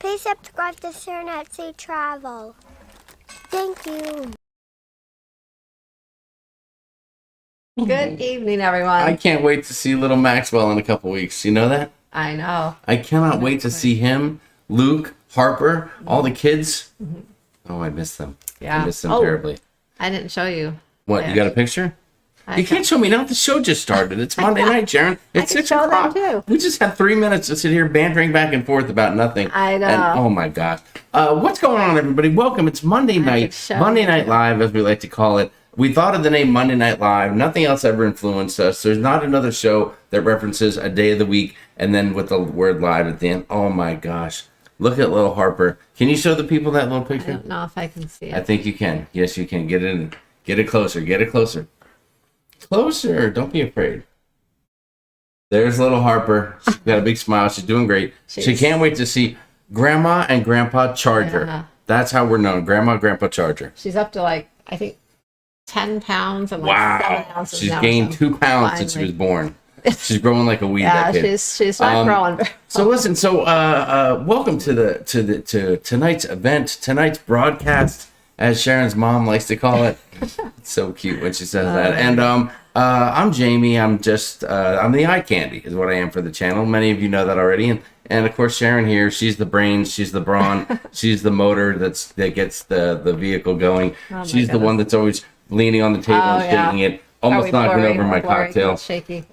Please subscribe to Sharonatsea Travel. Thank you. Good evening, everyone. I can't wait to see little Maxwell in a couple weeks. You know that? I know. I cannot wait to see him, Luke, Harper, all the kids. Oh, I miss them. Yeah. I miss them terribly. I didn't show you. What, you got a picture? You can't show me now. The show just started. It's Monday night, Sharon. It's 6 o'clock. Too. We just had 3 minutes to sit here bantering back and forth about nothing. I know. And, oh, my God. What's going on, everybody? Welcome. It's Monday night. Monday Night Live, as we like to call it. We thought of the name Monday Night Live. Nothing else ever influenced us. There's not another show that references a day of the week and then with the word live at the end. Oh, my gosh. Look at little Harper. Can you show the people that little picture? I don't know if I can see it. I think you can. Yes, you can. Get it in. Get it closer. Get it closer. Closer. Don't be afraid. There's little Harper. She's got a big smile. She's doing great. She can't wait to see Grandma and Grandpa Charger. Yeah. That's how we're known. Grandma and Grandpa Charger. She's up to I think 10 pounds and 7 ounces. She's now, gained so 2 pounds since she was born. She's growing like a weed. Yeah, that kid. she's not growing. So listen, welcome to tonight's event, tonight's broadcast, as Sharon's mom likes to call it. It's so cute when she says that. And I'm Jamie. I'm the eye candy is what I am for the channel. Many of you know that already. And of course Sharon here, she's the brains, she's the brawn, she's the motor that gets the vehicle going. She's the one that's always leaning on the table and shaking it, almost knocking over my cocktail. Shaky.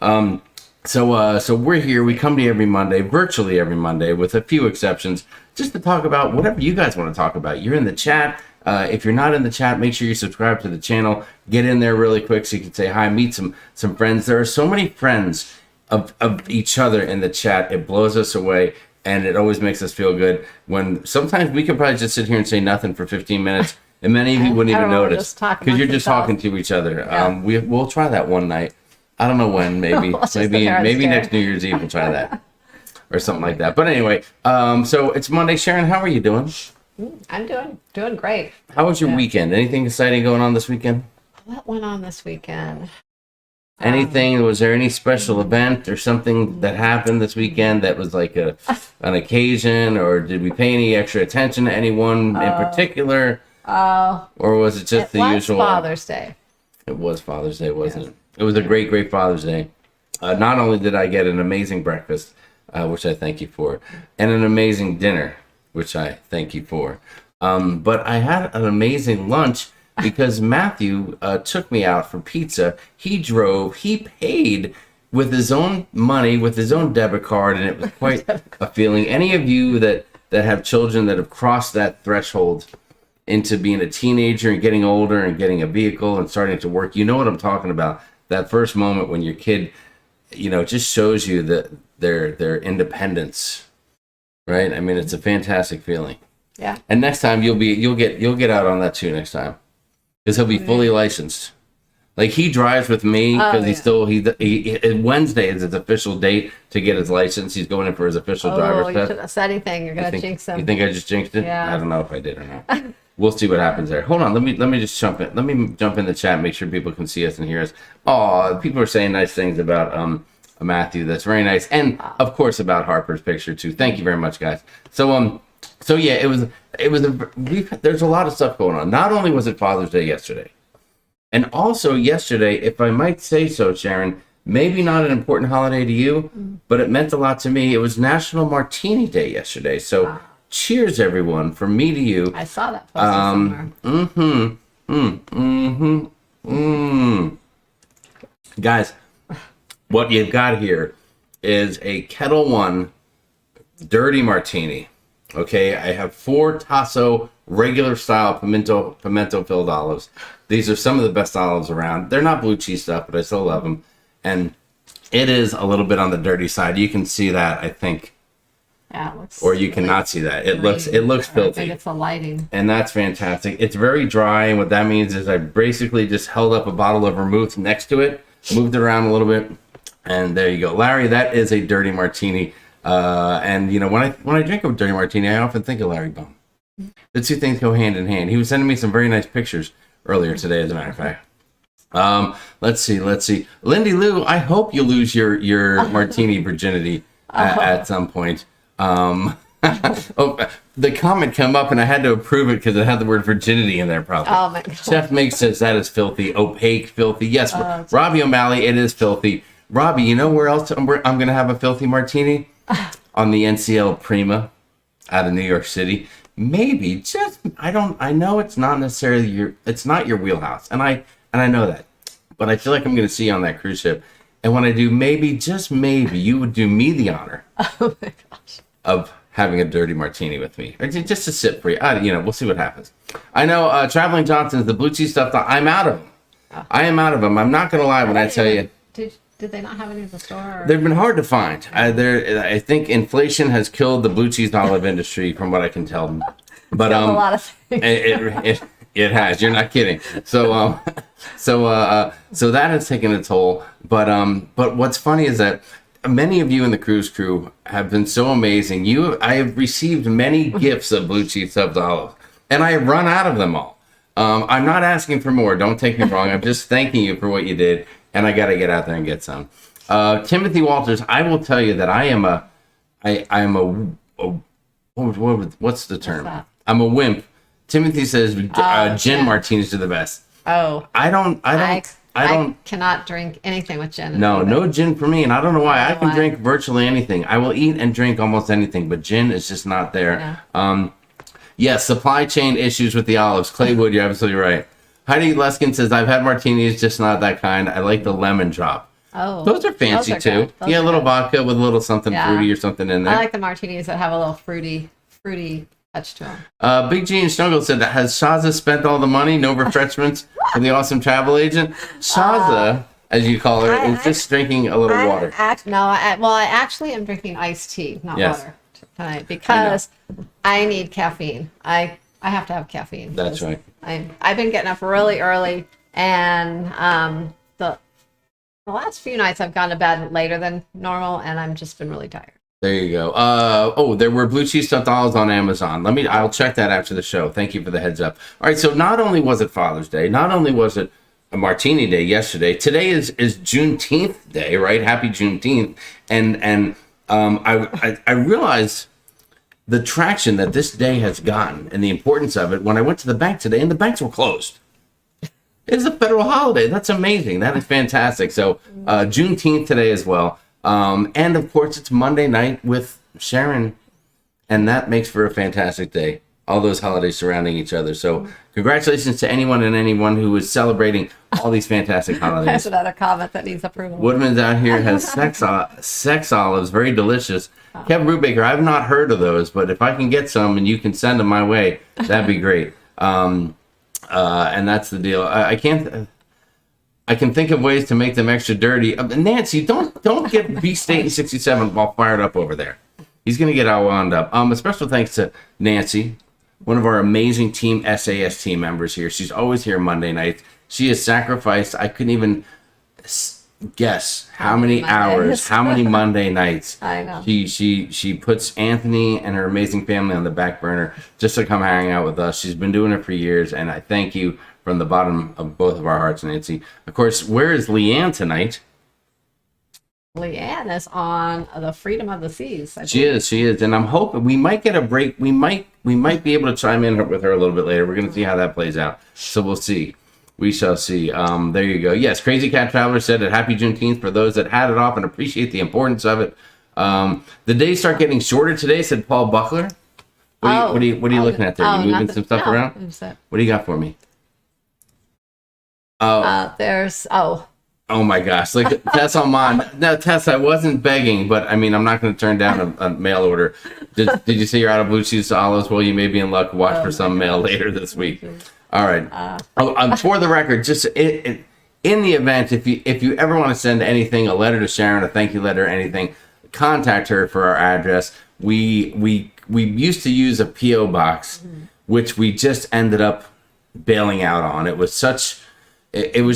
So we're here. We come to you every Monday, virtually every Monday, with a few exceptions, just to talk about whatever you guys want to talk about. You're in the chat. If you're not in the chat, make sure you subscribe to the channel. Get in there really quick so you can say hi, meet some friends. There are so many friends of each other in the chat. It blows us away, and it always makes us feel good. When sometimes we could probably just sit here and say nothing for 15 minutes, and many of you wouldn't even notice because you're just talking to each other. Yeah. We'll try that one night. I don't know when. Maybe maybe next New Year's Eve we'll try that or something like that. But anyway, so it's Monday. Sharon, how are you doing? I'm doing great. How was your weekend? Anything exciting going on this weekend? What went on this weekend? Anything? Was there any special event or something that happened this weekend that was like an occasion, or did we pay any extra attention to anyone in particular? Or was it just the usual? Father's Day. It was Father's Day, wasn't it? It was a great Father's Day. Not only did I get an amazing breakfast, which I thank you for, and an amazing dinner, which I thank you for, but I had an amazing lunch because Matthew took me out for pizza. He drove, he paid with his own money, with his own debit card, and it was quite a feeling. Any of you that have children that have crossed that threshold into being a teenager and getting older and getting a vehicle and starting to work, you know what I'm talking about. That first moment when your kid, just shows you that their independence, right? I mean, it's a fantastic feeling. Yeah. And next time you'll get out on that too next time, because he'll be fully licensed. Like, he drives with me because Wednesday is his official date to get his license. He's going in for his official driver's test. You shouldn't have said anything. You're gonna jinx him. You think I just jinxed it? Yeah. I don't know if I did or not. We'll see what happens there. Hold on, let me just jump in. Let me jump in the chat and make sure people can see us and hear us. Oh, people are saying nice things about Matthew. That's very nice, and of course about Harper's picture too. Thank you very much, guys. So yeah, there's a lot of stuff going on. Not only was it Father's Day yesterday, and also yesterday, if I might say so, Sharon, maybe not an important holiday to you, but it meant a lot to me. It was National Martini Day yesterday. So cheers, everyone, from me to you. I saw that posted somewhere. Guys, what you've got here is a Kettle One Dirty Martini. Okay, I have 4 Tasso regular style pimento filled olives. These are some of the best olives around. They're not blue cheese stuff, but I still love them. And it is a little bit on the dirty side. You can see that, I think. Yeah, it looks, or you cannot see that. It looks filthy. I think it's the lighting. And that's fantastic. It's very dry, and what that means is I basically just held up a bottle of vermouth next to it, moved it around a little bit, and there you go. Larry, that is a dirty martini. And when I drink a dirty martini, I often think of Larry Bone. The two things go hand in hand. He was sending me some very nice pictures earlier today, as a matter of fact. Let's see. Lindy Lou, I hope you lose your martini virginity at some point. Oh, the comment came up and I had to approve it because it had the word virginity in there probably. Oh my God. Chef Mink says that is filthy, opaque, filthy. Yes, Robbie O'Malley, it is filthy. Robbie, you know where else I'm going to have a filthy martini? On the NCL Prima out of New York City. Maybe, I know it's not necessarily it's not your wheelhouse. And I know that. But I feel like I'm going to see you on that cruise ship. And when I do, maybe, just maybe, you would do me the honor Oh my gosh. of having a dirty martini with me, or just a sip for you. We'll see what happens. I know Traveling Johnson's the blue cheese stuff. I'm out of them. I am out of them. I'm not gonna lie when I tell you. Did they not have any at the store? They've been hard to find. I think inflation has killed the blue cheese olive industry, from what I can tell. But a lot of things. It has. You're not kidding. So that has taken a toll. But what's funny is that many of you in the cruise crew have been so amazing. I have received many gifts of blue cheese stuffed olive, and I have run out of them all. I'm not asking for more. Don't take me wrong. I'm just thanking you for what you did, and I got to get out there and get some. Timothy Walters, I will tell you that I am what's the term? What's that? I'm a wimp. Timothy says gin martinis are the best. Oh, I cannot drink anything with gin. No gin for me, and I don't know why. I can drink virtually anything. I will eat and drink almost anything, but gin is just not there. Yeah. Yes, supply chain issues with the olives. Claywood, you're absolutely right. Heidi Leskin says, I've had martinis, just not that kind. I like the lemon drop. Oh, those are fancy too. Yeah, a little vodka with a little something fruity or something in there. I like the martinis that have a little fruity touch to them. Big G and Snuggle said that has Shaza spent all the money, no refreshments for the awesome travel agent? Shaza, as you call her, is just drinking a little water. I actually am drinking iced tea, not water tonight, because I need caffeine. I have to have caffeine. That's right. I've been getting up really early, and the last few nights I've gone to bed later than normal, and I've just been really tired. There you go. There were blue cheese stuffed olives on Amazon. I'll check that after the show. Thank you for the heads up. All right, so not only was it Father's Day, not only was it a martini day yesterday, today is Juneteenth day, right? Happy Juneteenth. And I realized the traction that this day has gotten and the importance of it when I went to the bank today, and the banks were closed. It's a federal holiday. That's amazing. That is fantastic. So Juneteenth today as well. And of course, it's Monday night with Sharon, and that makes for a fantastic day. All those holidays surrounding each other. So congratulations to anyone who is celebrating all these fantastic holidays. That's another comment that needs approval. Woodman's out here has sex olives, very delicious. Kevin Brubaker, I've not heard of those, but if I can get some and you can send them my way, that'd be great. And that's the deal. I can think of ways to make them extra dirty. Nancy, don't get B-State 67 all fired up over there. He's going to get all wound up. A special thanks to Nancy, one of our amazing Team SAS team members here. She's always here Monday nights. She has sacrificed, I couldn't even guess how many hours, how many Monday nights. I know. She puts Anthony and her amazing family on the back burner just to come hang out with us. She's been doing it for years, and I thank you from the bottom of both of our hearts, Nancy. Of course, where is Leanne tonight? Leanne is on the Freedom of the Seas. She is, and I'm hoping we might get a break. We might be able to chime in with her a little bit later. We're going to see how that plays out. So we'll see. We shall see. There you go. Yes, Crazy Cat Traveler said that Happy Juneteenth for those that had it off and appreciate the importance of it. The days start getting shorter today, said Paul Buckler. What are you looking at there? You moving some stuff around? What do you got for me? Oh my gosh! Like Tess on mine. No, Tess, I wasn't begging, but I mean, I'm not going to turn down a mail order. Did you say you're out of blue cheese olives? Well, you may be in luck. Watch for some mail later this week. All right. For the record, just in the event, if you ever want to send anything, a letter to Sharon, a thank you letter, anything, contact her for our address. We used to use a PO box, which we just ended up bailing out on. It was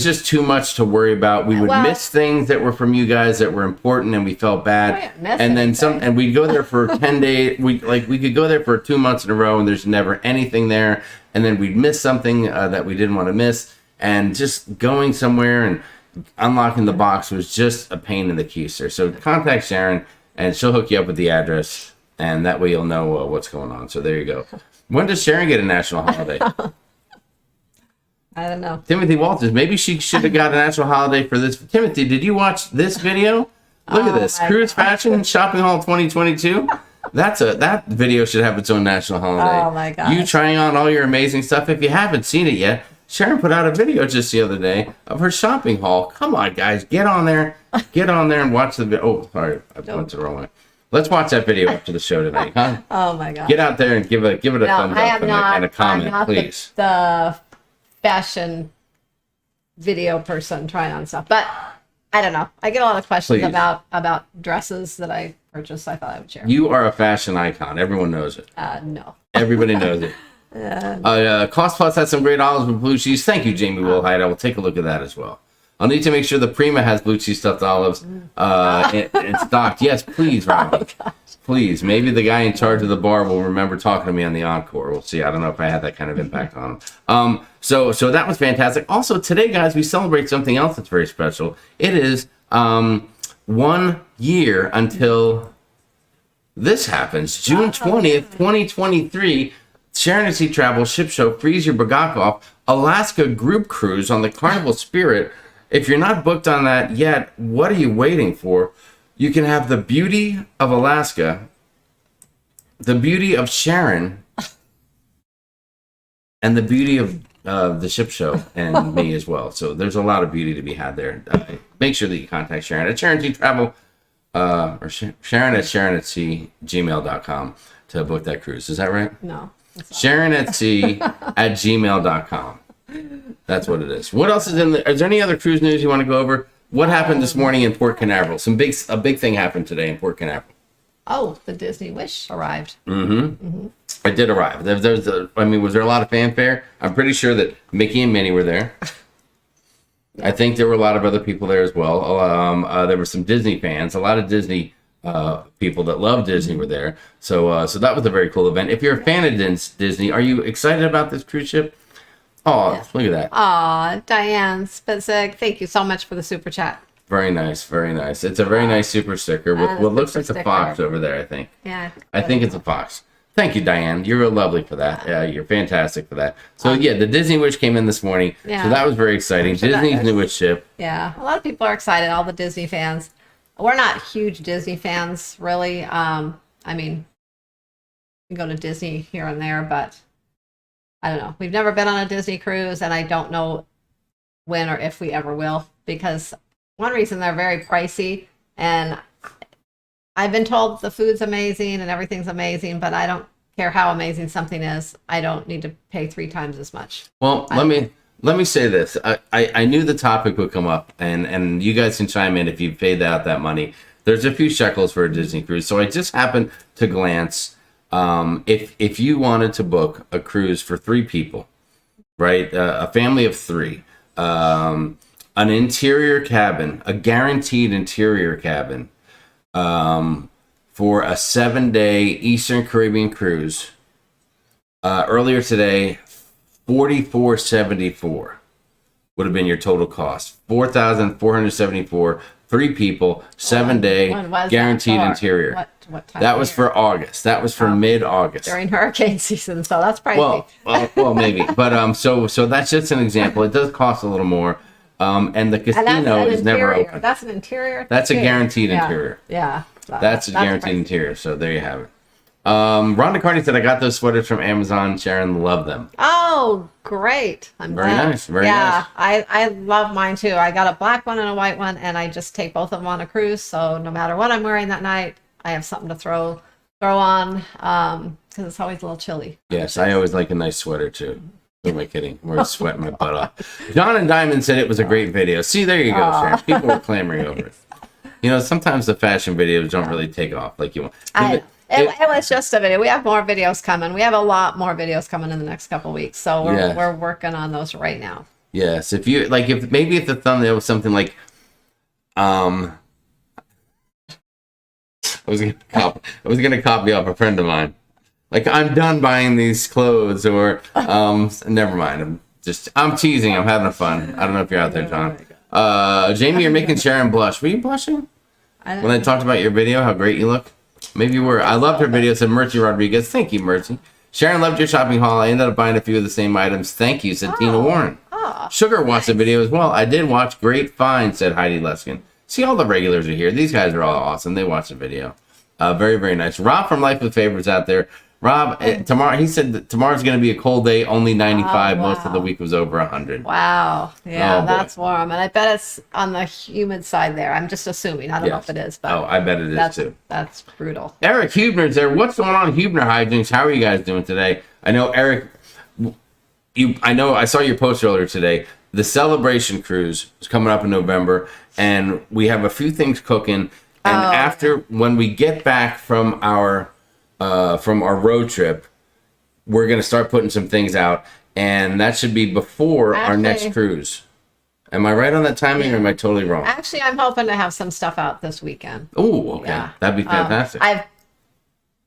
just too much to worry about. We would miss things that were from you guys that were important, and we felt bad. And then and we'd go there for 10 days. We could go there for 2 months in a row, and there's never anything there. And then we'd miss something that we didn't want to miss. And just going somewhere and unlocking the box was just a pain in the keister. So contact Sharon, and she'll hook you up with the address. and that way you'll know what's going on. So there you go. When does Sharon get a national holiday? I don't know. Timothy Walters, maybe she should have got a national holiday for this. Timothy, did you watch this video? Look at this. Cruise Fashion Shopping Hall 2022. That video should have its own national holiday. Oh my gosh. You trying on all your amazing stuff. If you haven't seen it yet, Sharon put out a video just the other day of her shopping haul. Come on, guys, get on there. Get on there and watch the video. Oh, sorry, I went to the wrong way. Let's watch that video after the show tonight, huh? Oh my gosh. Get out there and give it a thumbs up and a comment, I'm not please. The fashion video person trying on stuff, but I don't know. I get a lot of questions Please. about dresses that I purchased. I thought I would share. You are a fashion icon. Everyone knows it. No. Everybody knows it. Cost Plus has some great olives with blue cheese. Thank you, Jamie Wilhite. I will take a look at that as well. I'll need to make sure the Prima has blue cheese stuffed olives in stocked. Yes, please, Robbie. Please. Maybe the guy in charge of the bar will remember talking to me on the encore. We'll see. I don't know if I had that kind of impact on him. So that was fantastic. Also, today, guys, we celebrate something else that's very special. It is 1 year until this happens. June 20th, 2023. Sharonatsea Travel Ship Show, Freeze Your Bagakov, Alaska Group Cruise on the Carnival Spirit. If you're not booked on that yet, what are you waiting for? You can have the beauty of Alaska, the beauty of Sharon, and the beauty of the ship show and me as well. So there's a lot of beauty to be had there. Make sure that you contact Sharon at Sharonatsea Travel or Sharon at sharonatsea@gmail.com to book that cruise. Is that right? No. sharonatsea@gmail.com. That's what it is. What else is in there? Is there any other cruise news you want to go over? What happened this morning in Port Canaveral? A big thing happened today in Port Canaveral. Oh, the Disney Wish arrived. It did arrive. Was there a lot of fanfare? I'm pretty sure that Mickey and Minnie were there. I think there were a lot of other people there as well. There were some Disney fans. A lot of Disney people that love Disney were there. So that was a very cool event. If you're a fan of Disney, are you excited about this cruise ship? Oh, yeah. Look at that. Aw, Diane Spitzig, thank you so much for the super chat. Very nice, very nice. It's a very nice super sticker with what looks like a fox over there, I think. Yeah. I think it's a fox. Thank you, Diane. You're real lovely for that. Yeah, you're fantastic for that. So, the Disney Wish came in this morning. Yeah. So that was very exciting. Disney's newest ship. Yeah, a lot of people are excited, all the Disney fans. We're not huge Disney fans, really. We go to Disney here and there, but I don't know. We've never been on a Disney cruise, and I don't know when or if we ever will, because one reason they're very pricey, and I've been told the food's amazing and everything's amazing, but I don't care how amazing something is. I don't need to pay 3 times as much. Well, let me say this. I knew the topic would come up, and you guys can chime in if you paid out that money. There's a few shekels for a Disney cruise, so I just happened to glance. If you wanted to book a cruise for 3 people, right, a family of 3, an interior cabin, a guaranteed interior cabin, for a 7-day Eastern Caribbean cruise, earlier today, $4,474 would have been your total cost. $4,474, 3 people, 7-day guaranteed interior. What time? That was for August. That was for mid-August. During hurricane season, so that's pricey. Well, maybe. But so that's just an example. It does cost a little more. And the casino is never open. That's an interior. That's a guaranteed interior. Yeah. That's a guaranteed interior. So there you have it. Rhonda Carney said, I got those sweaters from Amazon. Sharon, love them. Oh, great. I'm very glad. Nice. Very nice. Yeah, I love mine too. I got a black one and a white one, and I just take both of them on a cruise. So no matter what I'm wearing that night, I have something to throw on because it's always a little chilly. Yes, I always like a nice sweater too. Who am I kidding? We're sweating my butt off. John and Diamond said it was a great video. See, there you go, Sharon. People were clamoring over it. Sometimes the fashion videos don't really take off like you want. It was just a video. We have more videos coming. We have a lot more videos coming in the next couple of weeks. So we're working on those right now. Yes. If the thumbnail was something like, I was gonna copy off a friend of mine. Like, I'm done buying these clothes, or never mind. I'm teasing. I'm having fun. I don't know if you're out there, John. Jamie, you're making Sharon blush. Were you blushing when I talked about your video? How great you look. Maybe you were. I loved her video, said Mercy Rodriguez. Thank you, Mercy. Sharon loved your shopping haul. I ended up buying a few of the same items. Thank you, said Tina Warren. Sugar watched the video as well. I did watch. Great find, said Heidi Leskin. See, all the regulars are here. These guys are all awesome. They watched the video. Very, very nice. Rob from Life with Favorites out there. Rob, tomorrow, he said that tomorrow's going to be a cold day, only 95. Wow. Most of the week was over 100. Wow. Yeah, Oh, that's warm. And I bet it's on the humid side there. I'm just assuming. I don't know if it is, but Oh, I bet it is too. That's brutal. Eric Hubner's there. What's going on, Hubner Hijinks? How are you guys doing today? I know, Eric, I saw your post earlier today. The Celebration Cruise is coming up in November, and we have a few things cooking. And when we get back from our road trip, we're going to start putting some things out, and that should be before our next cruise. Am I right on that timing, or am I totally wrong? Actually, I'm hoping to have some stuff out this weekend. Oh, okay. Yeah. That'd be fantastic. I've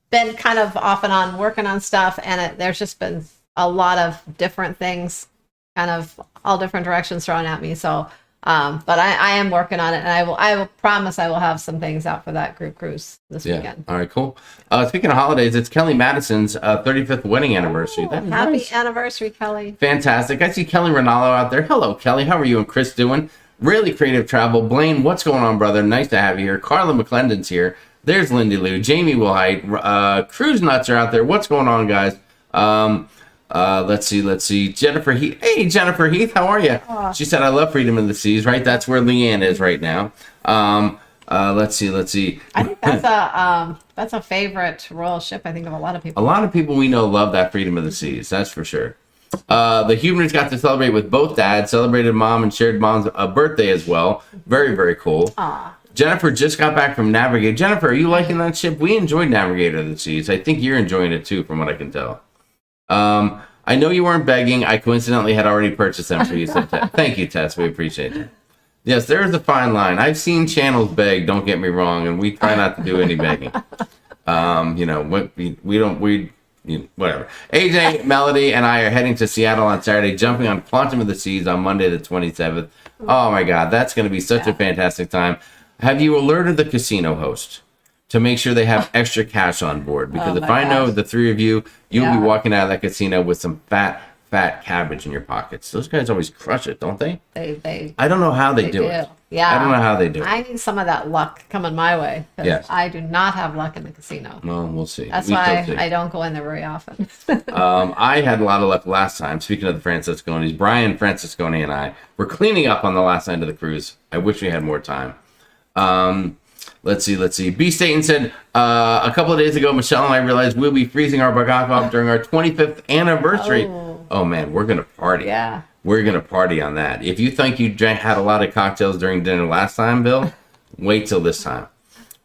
been kind of off and on working on stuff, and there's just been a lot of different things, kind of all different directions thrown at me. So, but I am working on it, and I will promise I will have some things out for that group cruise this weekend. All right, cool. Speaking of holidays, it's Kelly Madison's 35th wedding anniversary. That's Happy nice. anniversary, Kelly. Fantastic. I see Kelly Ronaldo out there. Hello, Kelly. How are you and Chris doing? Really creative travel. Blaine, what's going on, brother? Nice to have you here. Carla McClendon's here. There's Lindy Lou. Jamie Wilhite. Cruise Nuts are out there. What's going on, guys? Let's see. Jennifer Heath. Hey, Jennifer Heath, how are you? She said, I love Freedom of the Seas, right? That's where Leanne is right now. Let's see. I think that's a favorite royal ship, I think, of a lot of people. A lot of people we know love that Freedom of the Seas, that's for sure. The Humorous got to celebrate with both dads, celebrated mom and shared mom's birthday as well. Very, very cool. Aw. Jennifer just got back from Navigator. Jennifer, are you liking that ship? We enjoyed Navigator of the Seas. I think you're enjoying it too, from what I can tell. I know you weren't begging. I coincidentally had already purchased them for you. So thank you, Tess. We appreciate it. Yes, there is a fine line. I've seen channels beg, don't get me wrong, and we try not to do any begging. Whatever. AJ, Melody, and I are heading to Seattle on Saturday, jumping on Quantum of the Seas on Monday the 27th. Oh my God, that's going to be such a fantastic time. Have you alerted the casino host to make sure they have extra cash on board? Because if I know the three of you, you'll be walking out of that casino with some fat cabbage in your pockets. Those guys always crush it, don't they? They I don't know how they do it. Yeah. I don't know how they do it. I need some of that luck coming my way. Yes. I do not have luck in the casino. Well, we'll see. That's why I don't go in there very often. I had a lot of luck last time. Speaking of the Francisconis, Brian Francisconi and I were cleaning up on the last night of the cruise. I wish we had more time. Let's see. B. Staten said, a couple of days ago, Michelle and I realized we'll be freezing our bagakoff during our 25th anniversary. Oh man, we're going to party. Yeah. We're going to party on that. If you think you had a lot of cocktails during dinner last time, Bill, wait till this time.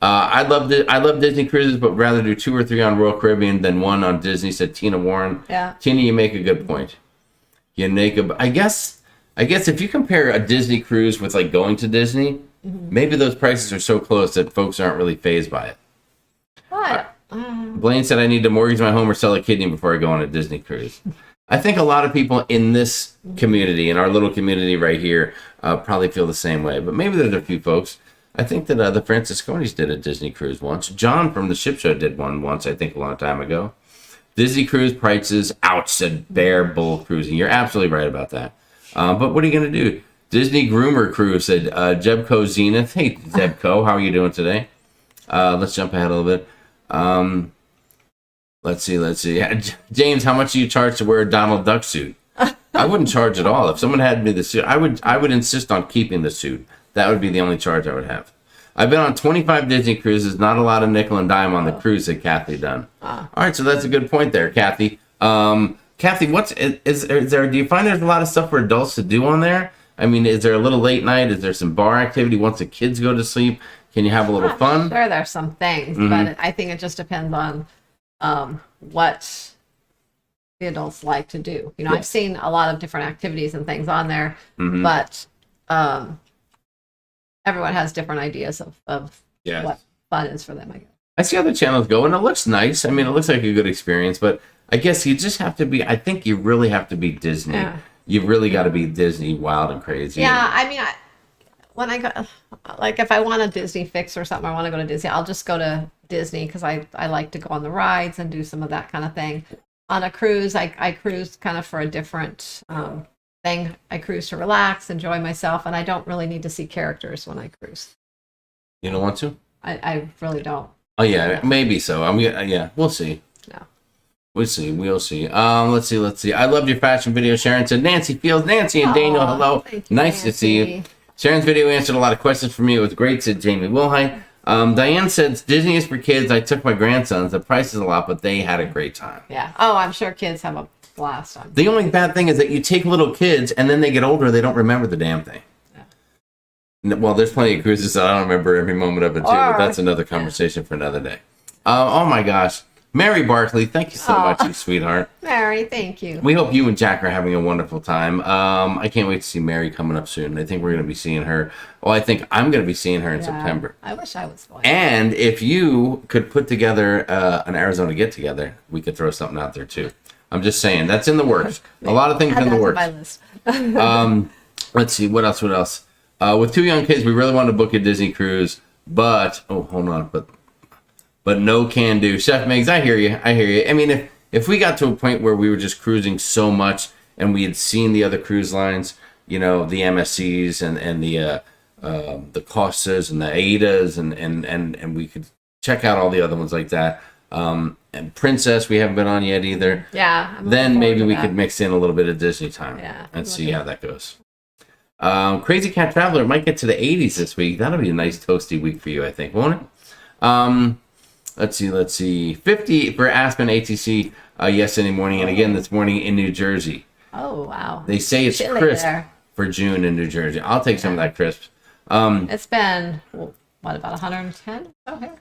I love Disney cruises, but rather do 2 or 3 on Royal Caribbean than 1 on Disney, said Tina Warren. Yeah. Tina, you make a good point. I guess if you compare a Disney cruise with like going to Disney, maybe those prices are so close that folks aren't really fazed by it. What? Blaine said I need to mortgage my home or sell a kidney before I go on a Disney cruise. I think a lot of people in this community, in our little community right here, probably feel the same way. But maybe there's a few folks. I think that the Francisconis did a Disney cruise once. John from the Ship Show did one once, I think, a long time ago. Disney cruise prices, ouch, said Bear Bull Cruising. You're absolutely right about that. But what are you going to do? Disney Groomer Cruise, said Jebco Zenith. Hey, Jebco, how are you doing today? Let's jump ahead a little bit. Let's see. James, how much do you charge to wear a Donald Duck suit? I wouldn't charge at all. If someone had me the suit, I would insist on keeping the suit. That would be the only charge I would have. I've been on 25 Disney cruises, not a lot of nickel and dime on the cruise, said Kathy Dunn. All right, so that's a good point there, Kathy. Kathy, is there? Do you find there's a lot of stuff for adults to do on there? I mean, is there a little late night? Is there some bar activity once the kids go to sleep? Can you have a little fun? Sure, there's some things, but I think it just depends on what the adults like to do. You know, I've seen a lot of different activities and things on there, but everyone has different ideas of what fun is for them, I guess. I see other channels go, and it looks nice. I mean, it looks like a good experience, but I guess you just have to be, I think you really have to be Disney. Yeah. You've really got to be Disney wild and crazy. Yeah, I mean, when I go, like if I want a Disney fix or something, I want to go to Disney, I'll just go to Disney because I like to go on the rides and do some of that kind of thing. On a cruise, I cruise kind of for a different thing. I cruise to relax, enjoy myself, and I don't really need to see characters when I cruise. You don't want to? I really don't. Oh yeah, maybe so. Yeah, we'll see. No. We'll see. Let's see. I loved your fashion video. Sharon said, Nancy Fields, Nancy and Daniel, hello. Thank you, Nice to see you. Sharon's video answered a lot of questions for me. It was great, said Jamie Wilhite. Diane said, Disney is for kids. I took my grandsons. The price is a lot, but they had a great time. Yeah. Oh, I'm sure kids have a blast on. The only bad thing is that you take little kids and then they get older, they don't remember the damn thing. Well, there's plenty of cruises that I don't remember every moment of it too, but that's another conversation for another day. Oh my gosh. Mary Barkley, thank you so much, you sweetheart. Mary, thank you. We hope you and Jack are having a wonderful time. I can't wait to see Mary coming up soon. I think we're going to be seeing her. Well, I think I'm going to be seeing her in September. I wish I was going. And if you could put together an Arizona get-together, we could throw something out there too. I'm just saying, that's in the works. A lot of things in the works. My list. Let's see, what else? With 2 young kids, we really want to book a Disney cruise, but no can do. Chef Miggs, I hear you. I mean, if we got to a point where we were just cruising so much and we had seen the other cruise lines, the MSCs and the Costas and the Aidas and we could check out all the other ones like that. And Princess, we haven't been on yet either. Yeah. Then maybe we could mix in a little bit of Disney time. Yeah. And see how that goes. Crazy Cat Traveler might get to the 80s this week. That'll be a nice toasty week for you, I think, won't it? Let's see. 50 for Aspen ATC yesterday morning, and again this morning in New Jersey. Oh, wow. They say it's chilly crisp there for June in New Jersey. I'll take some of that crisp. It's been, what, about 110 over here?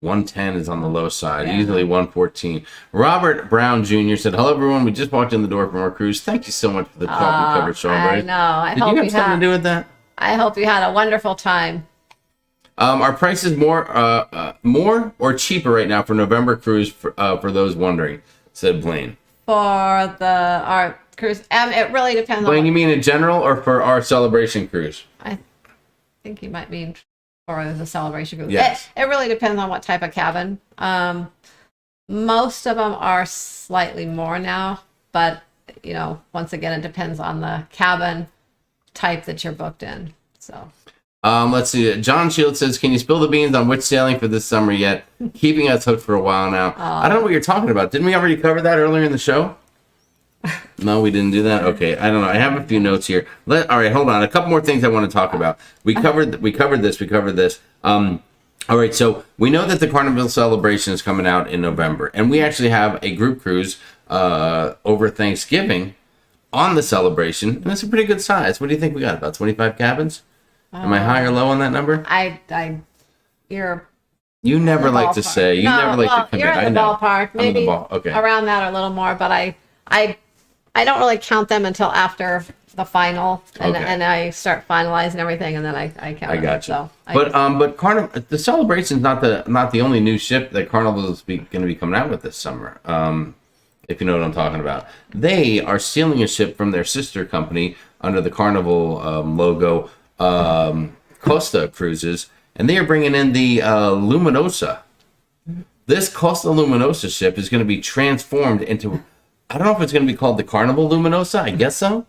110 is on the low side, usually 114. Robert Brown Jr. said, hello, everyone. We just walked in the door from our cruise. Thank you so much for the coffee-covered strawberries. I know. Did you have something to do with that? I hope you had a wonderful time. Our price is more or cheaper right now for November cruise for those wondering, said Blaine. For our cruise, it really depends Blaine, on... you mean in general or for our celebration cruise? I think you might mean for the celebration cruise. Yes. It really depends on what type of cabin. Most of them are slightly more now, but, once again, it depends on the cabin type that you're booked in, so... Let's see. John Shields says, can you spill the beans on which sailing for this summer yet? Keeping us hooked for a while now. I don't know what you're talking about. Didn't we already cover that earlier in the show? No, we didn't do that? Okay. I don't know. I have a few notes here. All right, hold on. A couple more things I want to talk about. We covered this. All right, so we know that the Carnival Celebration is coming out in November, and we actually have a group cruise over Thanksgiving on the celebration, and it's a pretty good size. What do you think we got? About 25 cabins? Am I high or low on that number? You never like to say. You never like to commit. You're in the ballpark. Maybe okay. Around that or a little more, but I don't really count them until after the final, and I start finalizing everything, and then I count. I got you. So but Carnival, the Celebration's not the only new ship that Carnival is going to be coming out with this summer. If you know what I'm talking about, they are stealing a ship from their sister company under the Carnival logo. Costa Cruises, and they are bringing in the Luminosa. This Costa Luminosa ship is going to be transformed into, I don't know if it's going to be called the Carnival Luminosa. I guess so.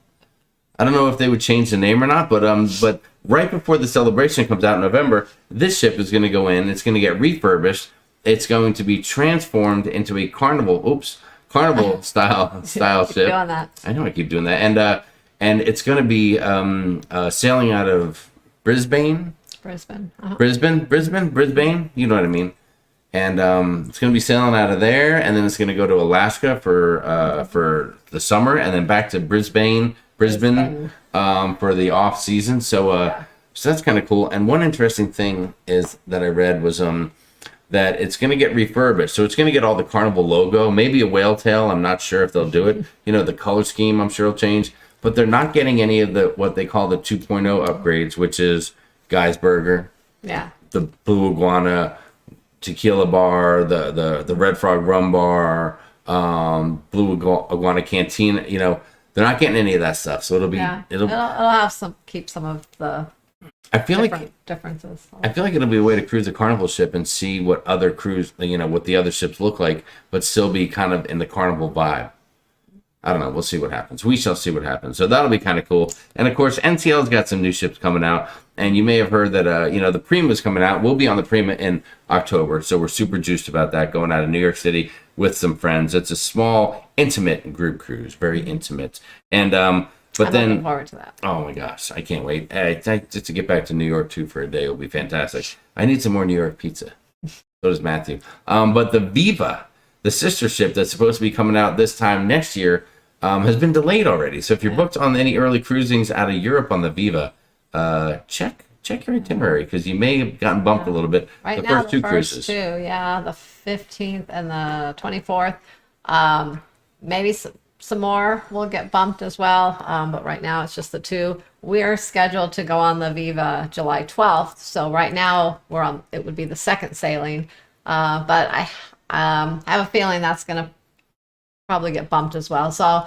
I don't know if they would change the name or not, but right before the celebration comes out in November, this ship is going to go in. It's going to get refurbished. It's going to be transformed into a Carnival style ship. Doing that. I know I keep doing that, and it's going to be sailing out of Brisbane. Uh-huh. Brisbane. You know what I mean. And it's going to be sailing out of there, and then it's going to go to Alaska for the summer, and then back to Brisbane for the off season. So that's kind of cool. And one interesting thing is that I read was that it's going to get refurbished. So it's going to get all the Carnival logo, maybe a whale tail. I'm not sure if they'll do it. The color scheme I'm sure will change. But they're not getting any of what they call the 2.0 upgrades, which is Guy's Burger, the Blue Iguana Tequila Bar, the Red Frog Rum Bar, Blue Iguana Cantina. They're not getting any of that stuff. So it'll have keep some of the I feel differences. I feel like it'll be a way to cruise a Carnival ship and see what other what the other ships look like, but still be kind of in the Carnival vibe. I don't know. We'll see what happens. We shall see what happens. So that'll be kind of cool. And of course, NCL's got some new ships coming out. And you may have heard that, the Prima's coming out. We'll be on the Prima in October. So we're super juiced about that, going out of New York City with some friends. It's a small, intimate group cruise, very intimate. And, but I'm then, looking forward to that. oh my gosh, I can't wait. Just to get back to New York too for a day will be fantastic. I need some more New York pizza. So does Matthew. But the Viva, the sister ship that's supposed to be coming out this time next year, has been delayed already. So if you're booked on any early cruisings out of Europe on the Viva, check your itinerary because you may have gotten bumped a little bit. Right the now, first two cruises. the 15th and the 24th. Maybe some more will get bumped as well, but right now it's just the two. We're scheduled to go on the Viva July 12th, so right now it would be the second sailing, but I have a feeling that's going to probably get bumped as well. So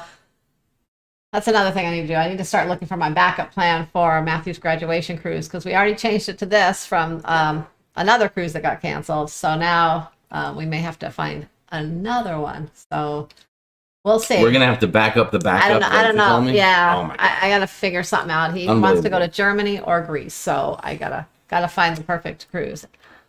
that's another thing I need to do. I need to start looking for my backup plan for Matthew's graduation cruise because we already changed it to this from another cruise that got canceled. So now we may have to find another one. So we'll see. We're gonna have to back up the backup. I don't know. Yeah, oh my God. I got to figure something out. He wants to go to Germany or Greece, so I gotta find the perfect cruise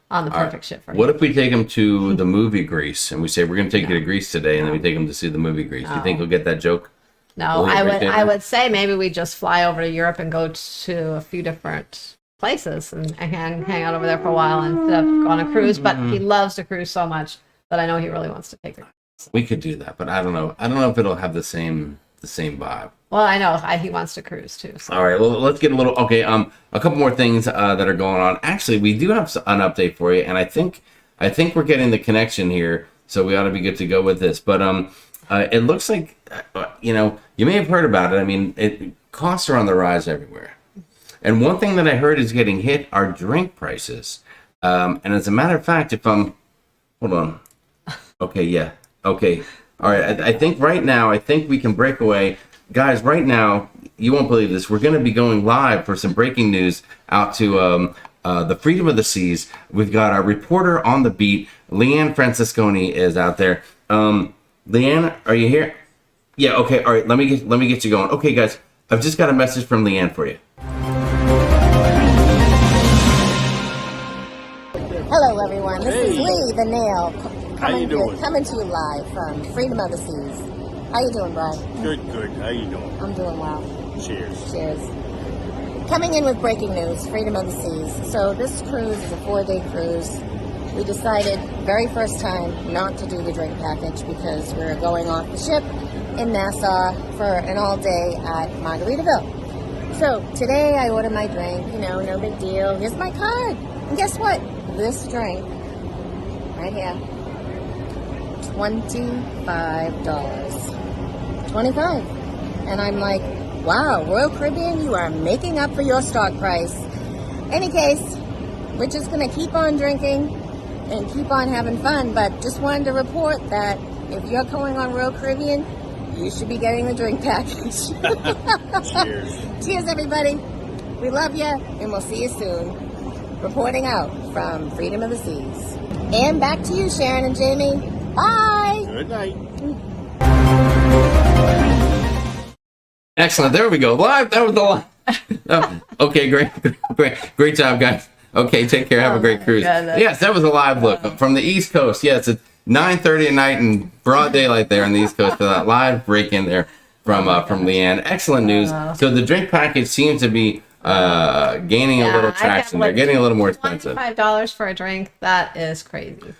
on the perfect ship for him. What if we take him to the movie Grease and we say we're gonna take you to Greece today, and then we take him to see the movie Grease? Do you think he'll get that joke? No, I would say maybe we just fly over to Europe and go to a few different places and hang out over there for a while instead of go on a cruise. But he loves to cruise so much that I know he really wants to take a cruise. We could do that, but I don't know. I don't know if it'll have the same vibe. Well, I know he wants to cruise too. So. All right, well, let's get a little a couple more things that are going on. Actually, we do have an update for you, and I think we're getting the connection here, so we ought to be good to go with this. But it looks like you may have heard about it. I mean, costs are on the rise everywhere, and one thing that I heard is getting hit are drink prices. And as a matter of fact, hold on, okay, yeah, okay, all right. I think right now, we can break away. Guys, right now, you won't believe this. We're going to be going live for some breaking news out to the Freedom of the Seas. We've got our reporter on the beat, Leanne Francisconi, is out there. Leanne, are you here? Yeah, okay, all right. Let me get you going. Okay, guys, I've just got a message from Leanne for you. Hello, everyone. This is Lee, the Nail. How you doing? Coming to you live from Freedom of the Seas. How you doing, Brian? Good. How you doing? I'm doing well. Cheers. Cheers. Coming in with breaking news, Freedom of the Seas. So this cruise is a 4-day cruise. We decided, very first time, not to do the drink package because we're going off the ship in Nassau for an all-day at Margaritaville. So today I ordered my drink, no big deal. Here's my card. And guess what? This drink, right here, $25. 25. And I'm like, wow, Royal Caribbean, you are making up for your stock price. Any case, we're just going to keep on drinking and keep on having fun, but just wanted to report that if you're going on Royal Caribbean, you should be getting the drink package. Cheers. Cheers, everybody. We love you, and we'll see you soon. Reporting out from Freedom of the Seas. And back to you, Sharon and Jamie. Bye. Good night. Excellent. There we go. Live. That was the live. Okay, great job, guys. Okay, take care. Have a great cruise. goodness. Yes, that was a live look from the East Coast. Yes, it's 9:30 at night in broad daylight there on the East Coast for that live break in there from Leanne. Excellent news. So the drink package seems to be gaining a little traction. They're getting a little more expensive. $25 for a drink. That is crazy.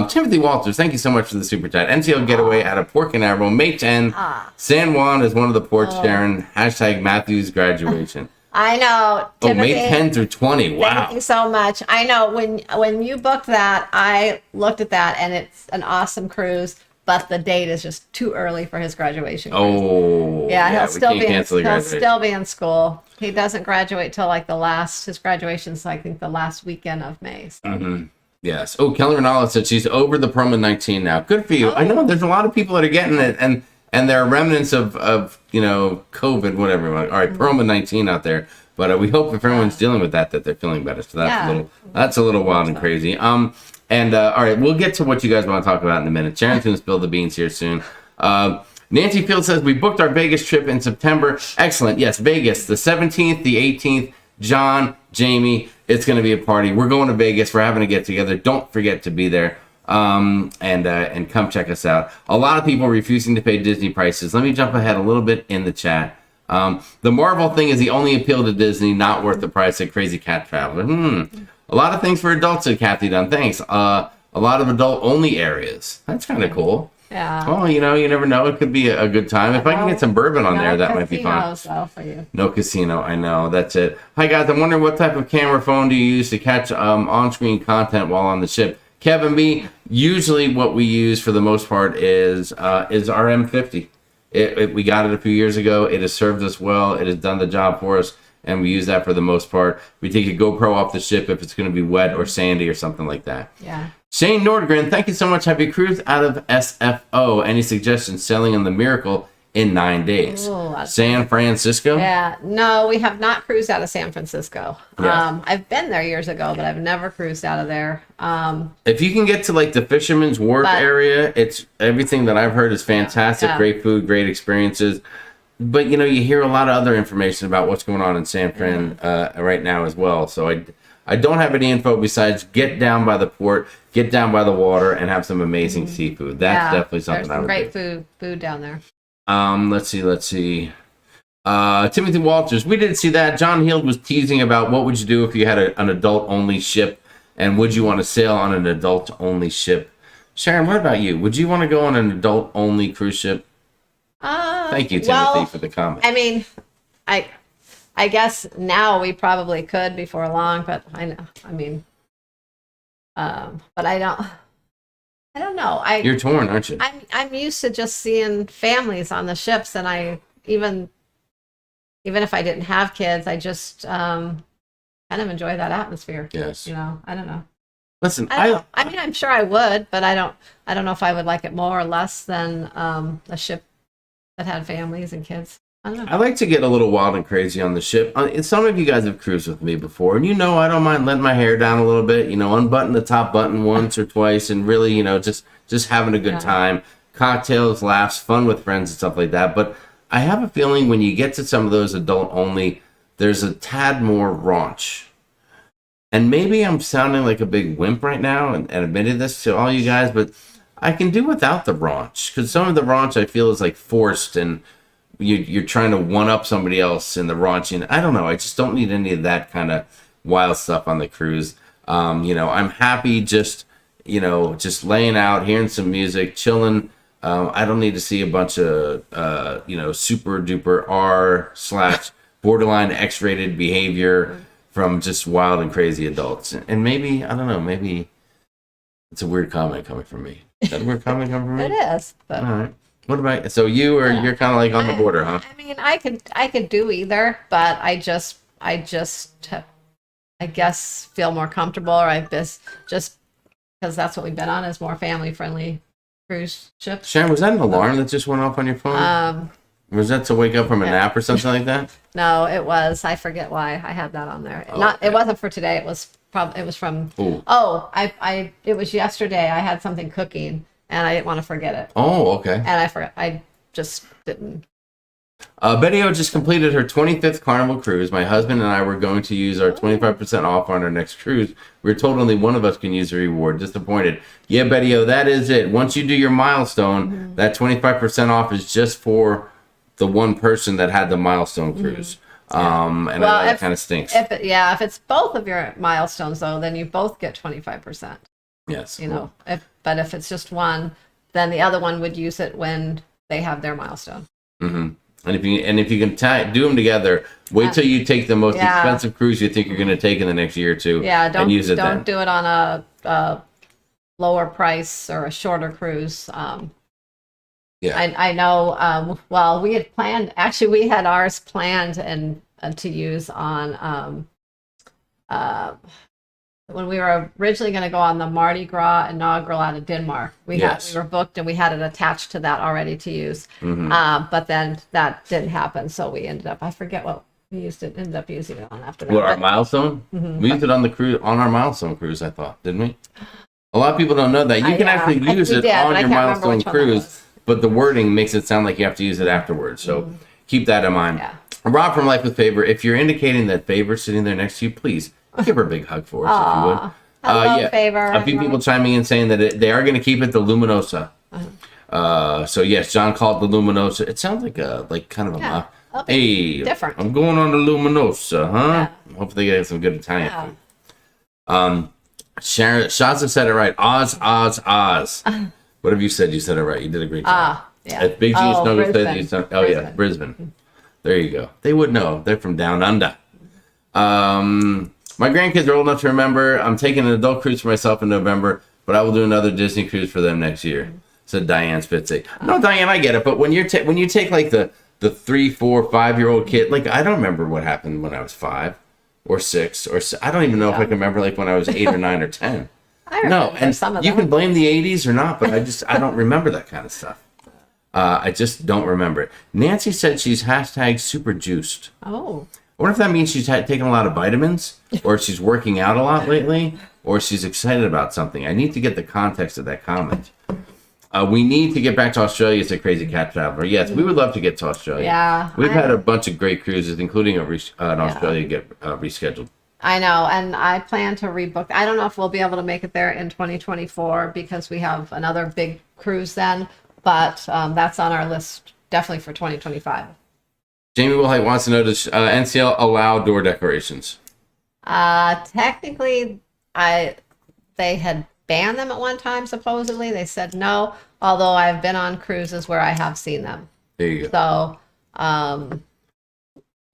Timothy Walters, thank you so much for the super chat. NCL getaway out of Port Canaveral, May 10. San Juan is one of the ports, Sharon. Hashtag Matthew's graduation. I know. Oh, Timothy, May 10 through 20. Wow. Thank you so much. I know when you booked that, I looked at that and it's an awesome cruise, but the date is just too early for his graduation cruise. Oh, yeah, he'll still be in school. He doesn't graduate till like his graduation's I think the last weekend of May. So. Mm-hmm. Yes. Oh, Kelly Renala said she's over the Promo 19 now. Good for you. I know there's a lot of people that are getting it, and there are remnants of COVID, whatever. All right, Promo 19 out there. But we hope if everyone's dealing with that they're feeling better. So that's a little wild and crazy. All right, we'll get to what you guys want to talk about in a minute. Sharon's going to spill the beans here soon. Nancy Field says, we booked our Vegas trip in September. Excellent. Yes, Vegas, the 17th, the 18th. John, Jamie, it's going to be a party. We're going to Vegas. We're having a get together. Don't forget to be there. And come check us out. A lot of people refusing to pay Disney prices. Let me jump ahead a little bit in the chat. The Marvel thing is the only appeal to Disney, not worth the price of Crazy Cat Traveler. A lot of things for adults, said Kathy Dunn. Thanks. A lot of adult-only areas. That's kind of cool. Yeah. Well, you never know. It could be a good time. If I can get some bourbon on there, that might be fun. For you. No casino, I know. That's it. Hi, guys. I'm wondering what type of camera phone do you use to catch on-screen content while on the ship? Kevin B, usually what we use for the most part is our M50. We got it a few years ago. It has served us well. It has done the job for us. And we use that for the most part. We take a GoPro off the ship if it's going to be wet or sandy or something like that. Yeah. Shane Nordgren, thank you so much. Happy cruise out of SFO. Any suggestions sailing on the Miracle in 9 days? Ooh, San Francisco? Yeah. No, we have not cruised out of San Francisco. Yeah. I've been there years ago, but I've never cruised out of there. If you can get to like the Fisherman's Wharf area, it's everything that I've heard is fantastic. Yeah. Great food, great experiences. But you hear a lot of other information about what's going on in San Fran right now as well. So I don't have any info besides get down by the port, get down by the water, and have some amazing seafood. That's definitely something I would do. Great food down there. Let's see. Timothy Walters, we didn't see that. John Heald was teasing about what would you do if you had an adult-only ship, and would you want to sail on an adult-only ship? Sharon, what about you? Would you want to go on an adult-only cruise ship? Thank you, Timothy, for the comment. I mean, I guess now we probably could before long, but but I don't know. You're torn, aren't you? I'm used to just seeing families on the ships, and even if I didn't have kids, I just kind of enjoy that atmosphere. Yes. I don't know. Listen, I'm sure I would, but I don't know if I would like it more or less than a ship that had families and kids. I don't know. I like to get a little wild and crazy on the ship. Some of you guys have cruised with me before, and I don't mind letting my hair down a little bit, unbutton the top button once or twice, and really, just having a good time. Cocktails, laughs, fun with friends and stuff like that. But I have a feeling when you get to some of those adult only, there's a tad more raunch. And maybe I'm sounding like a big wimp right now and admitting this to all you guys, but I can do without the raunch, because some of the raunch I feel is like forced, and you're trying to one up somebody else in the raunch. And I don't know. I just don't need any of that kind of wild stuff on the cruise. I'm happy just laying out, hearing some music, chilling. I don't need to see a bunch of super duper R/borderline X-rated behavior from just wild and crazy adults. And maybe, I don't know, maybe it's a weird comment coming from me. Is that a weird comment coming from me? It is. But all right. What about so you, or you're kind of like on the border, huh? I mean, I could do either, but I guess feel more comfortable, or just because that's what we've been on, is more family friendly cruise ships. Sharon, was that an alarm that just went off on your phone? Was that to wake up from a nap or something like that? No, it was. I forget why I had that on there. It wasn't for today. It was from. Ooh. It was yesterday. I had something cooking, and I didn't want to forget it. Oh, okay. And I forgot. I just didn't. Betty O just completed her 25th Carnival cruise. My husband and I were going to use our 25% off on our next cruise. We were told only one of us can use the reward. Disappointed. Yeah, Betty O, that is it. Once you do your milestone, that 25% off is just for the one person that had the milestone cruise. That kind of stinks. If it's both of your milestones, though, then you both get 25%. Yes. But if it's just one, then the other one would use it when they have their milestone. Mm-hmm. And if you can do them together, wait till you take the most expensive cruise you think you're going to take in the next year or two. Yeah, and use it don't do it on a lower price or a shorter cruise. I know. Well, we had planned. Actually, we had ours planned and to use on when we were originally going to go on the Mardi Gras inaugural out of Denmark. We were booked, and we had it attached to that already to use. Mm-hmm. But then that didn't happen, so we ended up. I forget what We ended up using it on after that. What, our But- Milestone? We used it on the cruise, on our Milestone cruise, I thought, didn't we? A lot of people don't know that. You can yeah, actually I- use we it did, on but I your can't remember Milestone which one that cruise, was. but the wording makes it sound like you have to use it afterwards. So keep that in mind. Yeah. Rob from Life with Favor, if you're indicating that Favor's sitting there next to you, please give her a big hug for us, if you would. Hello, Favor. A few people chiming in saying that they are going to keep it the Luminosa. So yes, John called it the Luminosa. It sounds like a kind of a hey, different. I'm going on the Luminosa, huh? Hopefully they get some good Italian food. Sharon, Shaza said it right. Oz, Oz, Oz. Whatever you said it right. You did a great job. Yeah. If Big G Snuggle said Brisbane. you said, yeah, Brisbane. There you go. They would know. They're from down under. My grandkids are old enough to remember. I'm taking an adult cruise for myself in November, but I will do another Disney cruise for them next year. Said Diane Spitzy. No, Diane, I get it. But when you take like the 3, 4, 5-year-old kid, like I don't remember what happened when I was 5 or 6 or I don't even know if I can remember like when I was 8 or 9 or 10. I remember And some of you them. can blame the 80s or not, but I don't remember that kind of stuff. I just don't remember it. Nancy said she's hashtag super juiced. Oh. I wonder if that means she's taking a lot of vitamins, or she's working out a lot lately, or she's excited about something. I need to get the context of that comment. We need to get back to Australia, said Crazy Cat Traveler. Yes, we would love to get to Australia. Yeah, We've had a bunch of great cruises, including an Australia get rescheduled. I know, and I plan to rebook. I don't know if we'll be able to make it there in 2024 because we have another big cruise then, but that's on our list definitely for 2025. Jamie Wilhite wants to know, does NCL allow door decorations? Technically, they had banned them at one time, supposedly. They said no, although I've been on cruises where I have seen them. There you go. So,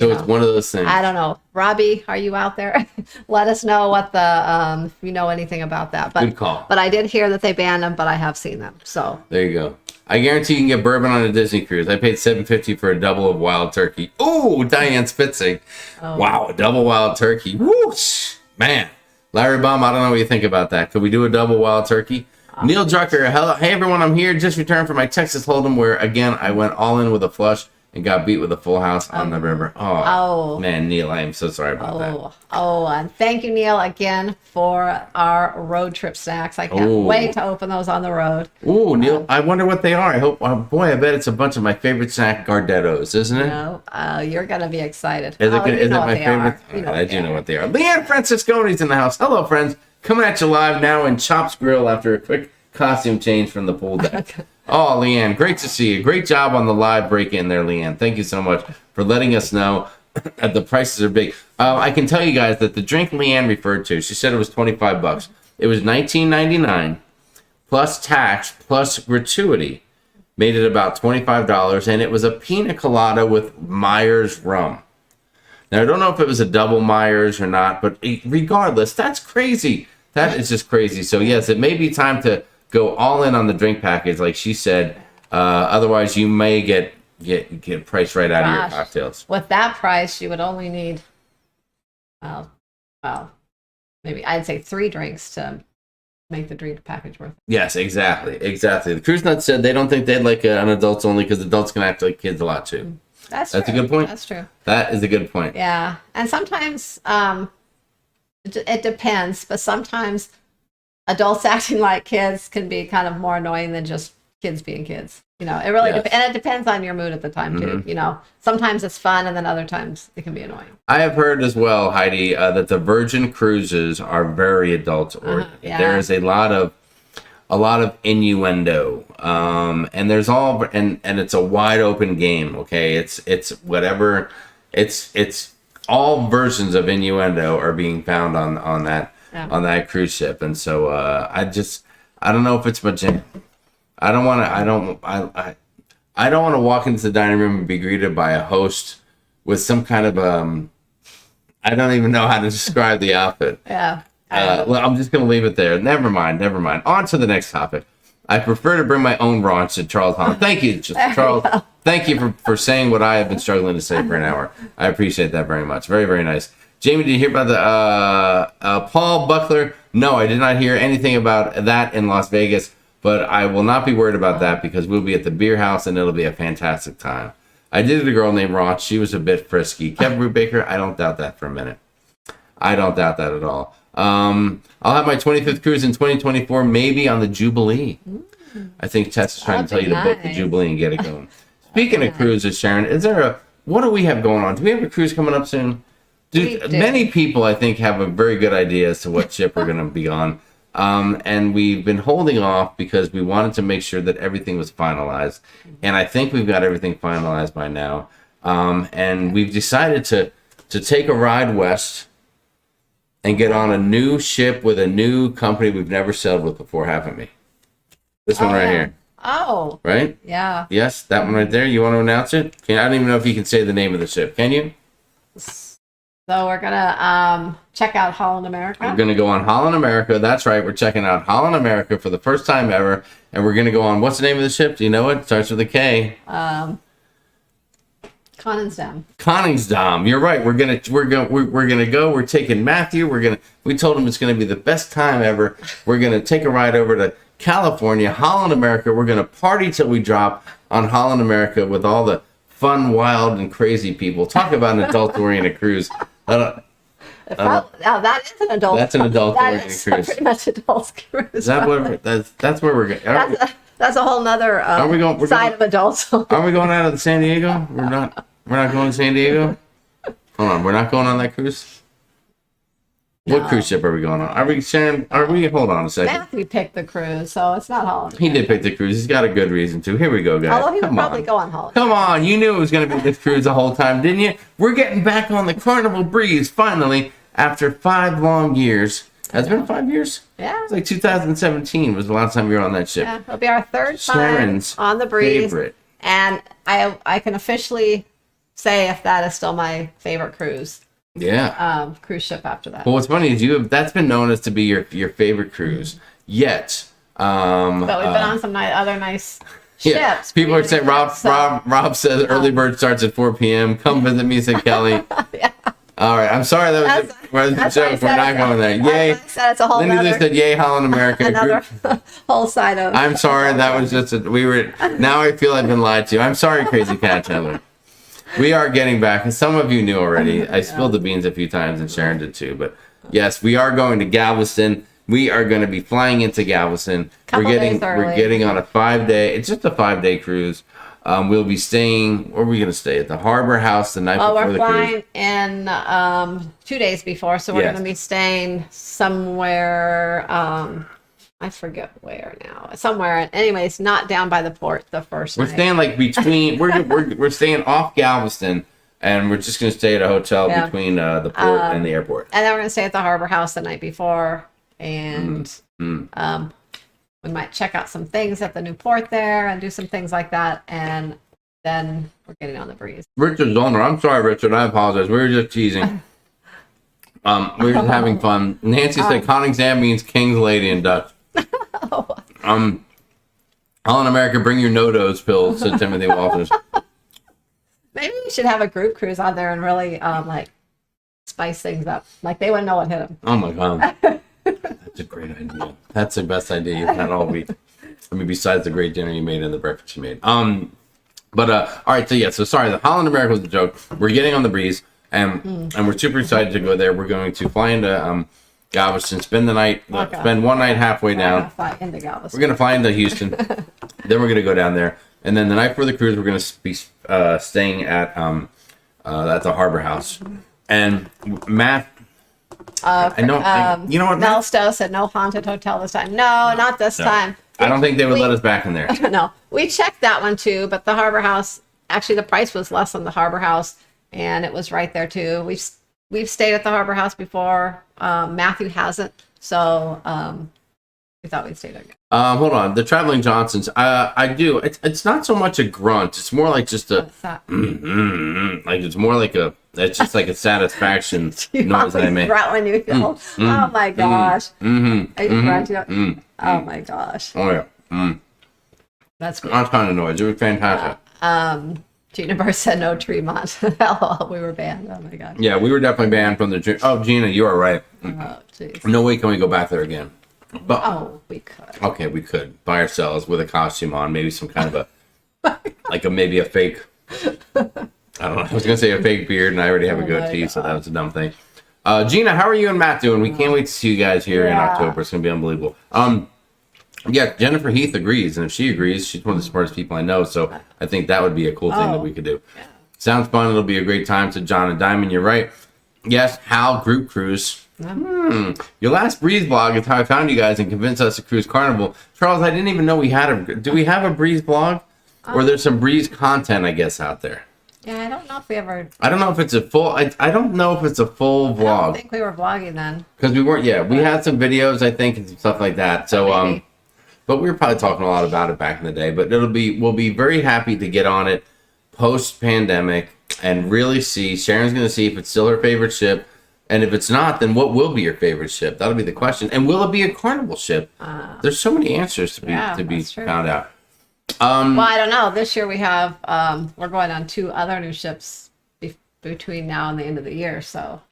So it's one of those things. I don't know. Robbie, are you out there? Let us know what the if you know anything about that. But, Good call. But I did hear that they banned them, but I have seen them. So There you go. I guarantee you can get bourbon on a Disney cruise. I paid $7.50 for a double of wild turkey. Ooh, Diane Spitzing. Wow, a double wild turkey. Whoosh, man. Larry Baum, I don't know what you think about that. Could we do a double wild turkey? Neil Drucker, hello. Hey everyone, I'm here. Just returned from my Texas Hold'em where again I went all in with a flush and got beat with a full house on the river. Oh, man, Neil, I am so sorry about that. And thank you, Neil, again for our road trip snacks. I can't wait to open those on the road. Ooh, Neil, I wonder what they are. I hope, boy, I bet it's a bunch of my favorite snack Gardettos, isn't it? No, you're gonna be excited. Is it You know my what they favorite? are. You know I what do they know are. what they are. Leanne Francisconi's in the house. Hello, friends. Coming at you live now in Chops Grill after a quick costume change from the pool deck. Oh, Leanne, great to see you. Great job on the live break-in there, Leanne. Thank you so much for letting us know that the prices are big. I can tell you guys that the drink Leanne referred to, she said it was $25. It was $19.99 plus tax plus gratuity. Made it about $25, and it was a pina colada with Myers rum. Now, I don't know if it was a double Myers or not, but regardless, that's crazy. That is just crazy. So, yes, it may be time to go all in on the drink package, like she said. Otherwise, you may get priced right out of your cocktails. With that price, you would only need, well, maybe I'd say 3 drinks to make the drink package worth it. Yes, exactly. The Cruise Nuts said they don't think they'd like an adults only because adults can act like kids a lot too. That's a good point. That's true. That is a good point. Yeah, and sometimes it depends, but sometimes adults acting like kids can be kind of more annoying than just kids being kids. You know, it really depends, and it depends on your mood at the time too. You know, sometimes it's fun, and then other times it can be annoying. I have heard as well, Heidi, that the Virgin cruises are very adult oriented. Yeah. There is a lot of innuendo, and there's all and it's a wide open game. Okay, it's whatever, it's all versions of innuendo are being found on that cruise ship, and so I don't know if it's my jam. I don't want to walk into the dining room and be greeted by a host with some kind of I don't even know how to describe the outfit. Yeah. Well, I'm just going to leave it there. Never mind. On to the next topic. I prefer to bring my own raunch, said Charles Hahn. Thank you, Charles. Thank you for saying what I have been struggling to say for an hour. I appreciate that very much. Very, very nice. Jamie, did you hear about the Paul Buckler? No, I did not hear anything about that in Las Vegas, but I will not be worried about that because we'll be at the beer house and it'll be a fantastic time. I did a girl named Roth. She was a bit frisky. Kevin Brubaker, I don't doubt that for a minute. I don't doubt that at all. I'll have my 25th cruise in 2024, maybe on the Jubilee. I think Tess is trying to tell you to book the Jubilee and get it going. Speaking of cruises, Sharon, what do we have going on? Do we have a cruise coming up soon? Many people, I think, have a very good idea as to what ship we're going to be on. And we've been holding off because we wanted to make sure that everything was finalized. And I think we've got everything finalized by now. And we've decided to take a ride west and get on a new ship with a new company we've never sailed with before, haven't we? This one right here. Oh. Right? Yeah. Yes, that one right there. You want to announce it? I don't even know if you can say the name of the ship. Can you? So we're going to check out Holland America. We're going to go on Holland America. That's right. We're checking out Holland America for the first time ever. And we're going to go on, what's the name of the ship? Do you know it? Starts with a K. Koningsdam. You're right. We're gonna go. We're taking Matthew. We told him it's gonna be the best time ever. We're gonna take a ride over to California, Holland America. We're gonna party till we drop on Holland America with all the fun, wild, and crazy people. Talk about an adult-oriented cruise. That is an adult. That's an adult-oriented cruise. That's pretty much adult cruise. Is that what? That's where we're going. That's a whole nother side of adults. Are we going out of San Diego? We're not going to San Diego? Hold on, we're not going on that cruise? No. What cruise ship are we going on? Hold on a second. Matthew picked the cruise, so it's not Holland. He did pick the cruise. He's got a good reason to. Here we go, guys. Although he would probably go on Holland. Come on, you knew it was going to be this cruise the whole time, didn't you? We're getting back on the Carnival Breeze, finally, after 5 long years. Has it been 5 years? Yeah. It's like 2017 was the last time we were on that ship. Yeah, it'll be our third Sharon's time on the Breeze. Favorite. And I can officially say if that is still my favorite cruise. Yeah. Cruise ship after that. Well, what's funny is that's been known as to be your favorite cruise. Yet, but we've been on some other nice ships. People are saying Rob says early bird starts at 4 p.m. Come visit me, said Kelly. Yeah. All right, I'm sorry that was a joke. We're not going there. Yay! It's a whole Lindy just said, "Yay, Holland America." Another whole side of. I'm sorry, that was just now I feel I've been lied to. I'm sorry, Crazy Cat Chandler. We are getting back, and some of you knew already. I spilled the beans a few times, and Sharon did too. But yes, we are going to Galveston. We are going to be flying into Galveston. We're getting on a 5-day. It's just a 5-day cruise. We'll be staying. Where are we going to stay? At the Harbor House the night before the cruise. We're flying in 2 days before, so we're going to be staying somewhere. I forget where now. Somewhere, anyways, not down by the port the first night. We're staying like between. we're staying off Galveston, and we're just going to stay at a hotel between the port and the airport. And then we're going to stay at the Harbor House the night before, and we might check out some things at the new port there and do some things like that, and then we're getting on the Breeze. Richard Zollner, I'm sorry, Richard. I apologize. We were just teasing. We were just having fun. Nancy said Koningsdam means King's Lady in Dutch. Holland America, bring your no-dose pills, said Timothy Walters. Maybe we should have a group cruise on there and really spice things up. Like they wouldn't know what hit them. Oh my God. That's a great idea. That's the best idea you've had all week. I mean, besides the great dinner you made and the breakfast you made. All right, so sorry, the Holland America was a joke. We're getting on the Breeze, and we're super excited to go there. We're going to fly into Galveston, spend the night, spend one night halfway down. Fly into Galveston. We're going to fly into Houston. Then we're going to go down there. And then the night before the cruise, we're going to be staying at the Harbor House. And Matt, I know, you know what, Matt? Milestone said no haunted hotel this time. No, not this time. I don't think they would let us back in there. No, we checked that one too, but the Harbor House, actually the price was less than the Harbor House, and it was right there too. We've stayed at the Harbor House before. Matthew hasn't, so we thought we'd stay there again. Hold on, the Traveling Johnsons. I do. It's not so much a grunt. It's more like just a. Like it's more like a. It's just like a satisfaction noise that I make. When you go, oh my gosh. Are you grunting? Oh my gosh. Oh yeah. That's great. That kind of noise. It was fantastic. Gina Burr said no Tremont. LOL, we were banned. Oh my god. Yeah, we were definitely banned from the. Oh, Gina, you are right. Oh, jeez. No way can we go back there again. But we could. Okay, we could by ourselves with a costume on, maybe some kind of a, maybe a fake I don't know. I was gonna say a fake beard, and I already have a Oh my goatee, so God. that was a dumb thing. Gina, how are you and Matt doing? We can't wait to see you guys here in Yeah. October. It's gonna be unbelievable. Yeah, Jennifer Heath agrees, and if she agrees, she's one of the smartest people I know. So I think that would be a cool thing that we could do. Yeah. Sounds fun. It'll be a great time. To John and Diamond, you're right. Yes, Hal group cruise. Your last Breeze vlog is how I found you guys and convinced us to cruise Carnival. Charles, I didn't even know we had a. Do we have a Breeze vlog? Or there's some Breeze content, I guess, out there. Yeah, I don't know if we ever. I don't know if it's a full. I don't know if it's a full I don't vlog think we were vlogging then. because we weren't. Yeah, we had some videos, I think, and some stuff like that. So Maybe. but we were probably talking a lot about it back in the day. But we'll be very happy to get on it post pandemic and really see. Sharon's going to see if it's still her favorite ship, and if it's not, then what will be your favorite ship? That'll be the question. And will it be a Carnival ship? There's so many answers to be that's true. found out. Well, I don't know. This year we have we're going on 2 other new ships between now and the end of the year. So,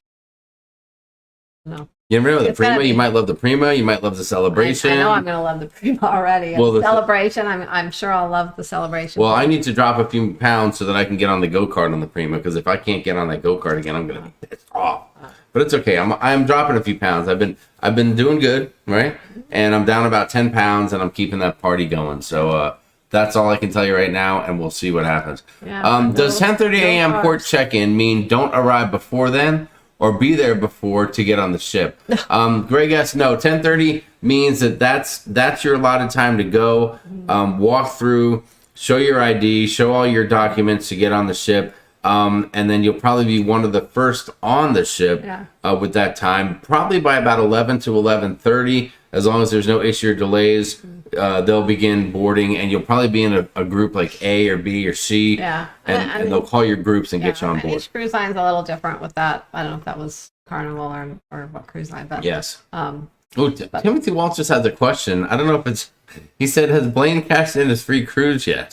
no. You never know the It's gotta Prima. You be. might love the Prima. You might love the Celebration. I know I'm going to love the Prima already. Well, And the- celebration. I'm sure I'll love the celebration. Well, I need to drop a few pounds so that I can get on the go-kart on the Prima, because if I can't get on that go-kart again, I'm gonna be pissed off. But it's okay. I'm dropping a few pounds. I've been doing good, right? And I'm down about 10 pounds, and I'm keeping that party going. So that's all I can tell you right now, and we'll see what happens. Yeah, Does 10:30 a.m. carbs. port check-in mean don't arrive before then, or be there before to get on the ship? Greg S. No, 10:30 means that's your allotted time to go, walk through, show your ID, show all your documents to get on the ship. And then you'll probably be one of the first on the ship with that time, probably by about 11 to 11:30. As long as there's no issue or delays, they'll begin boarding, and you'll probably be in a group like A or B or C. Yeah. And they'll call your groups and get you on and board. each cruise line's a little different with that. I don't know if that was Carnival or what cruise line, but Yes. Timothy Walsh just has a question. I don't know if it's. He said, "Has Blaine cashed in his free cruise yet?"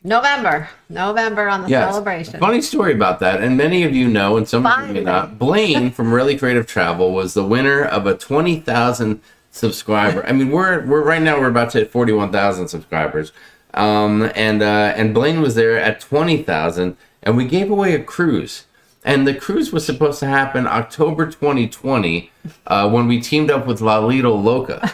November on the Yes. celebration. Funny story about that, and many of you know, and some of you may Finally. not. Blaine from Really Creative Travel was the winner of a 20,000 subscriber. I mean, we're right now we're about to hit 41,000 subscribers, and Blaine was there at 20,000, and we gave away a cruise. And the cruise was supposed to happen October 2020 when we teamed up with La Lido Loca.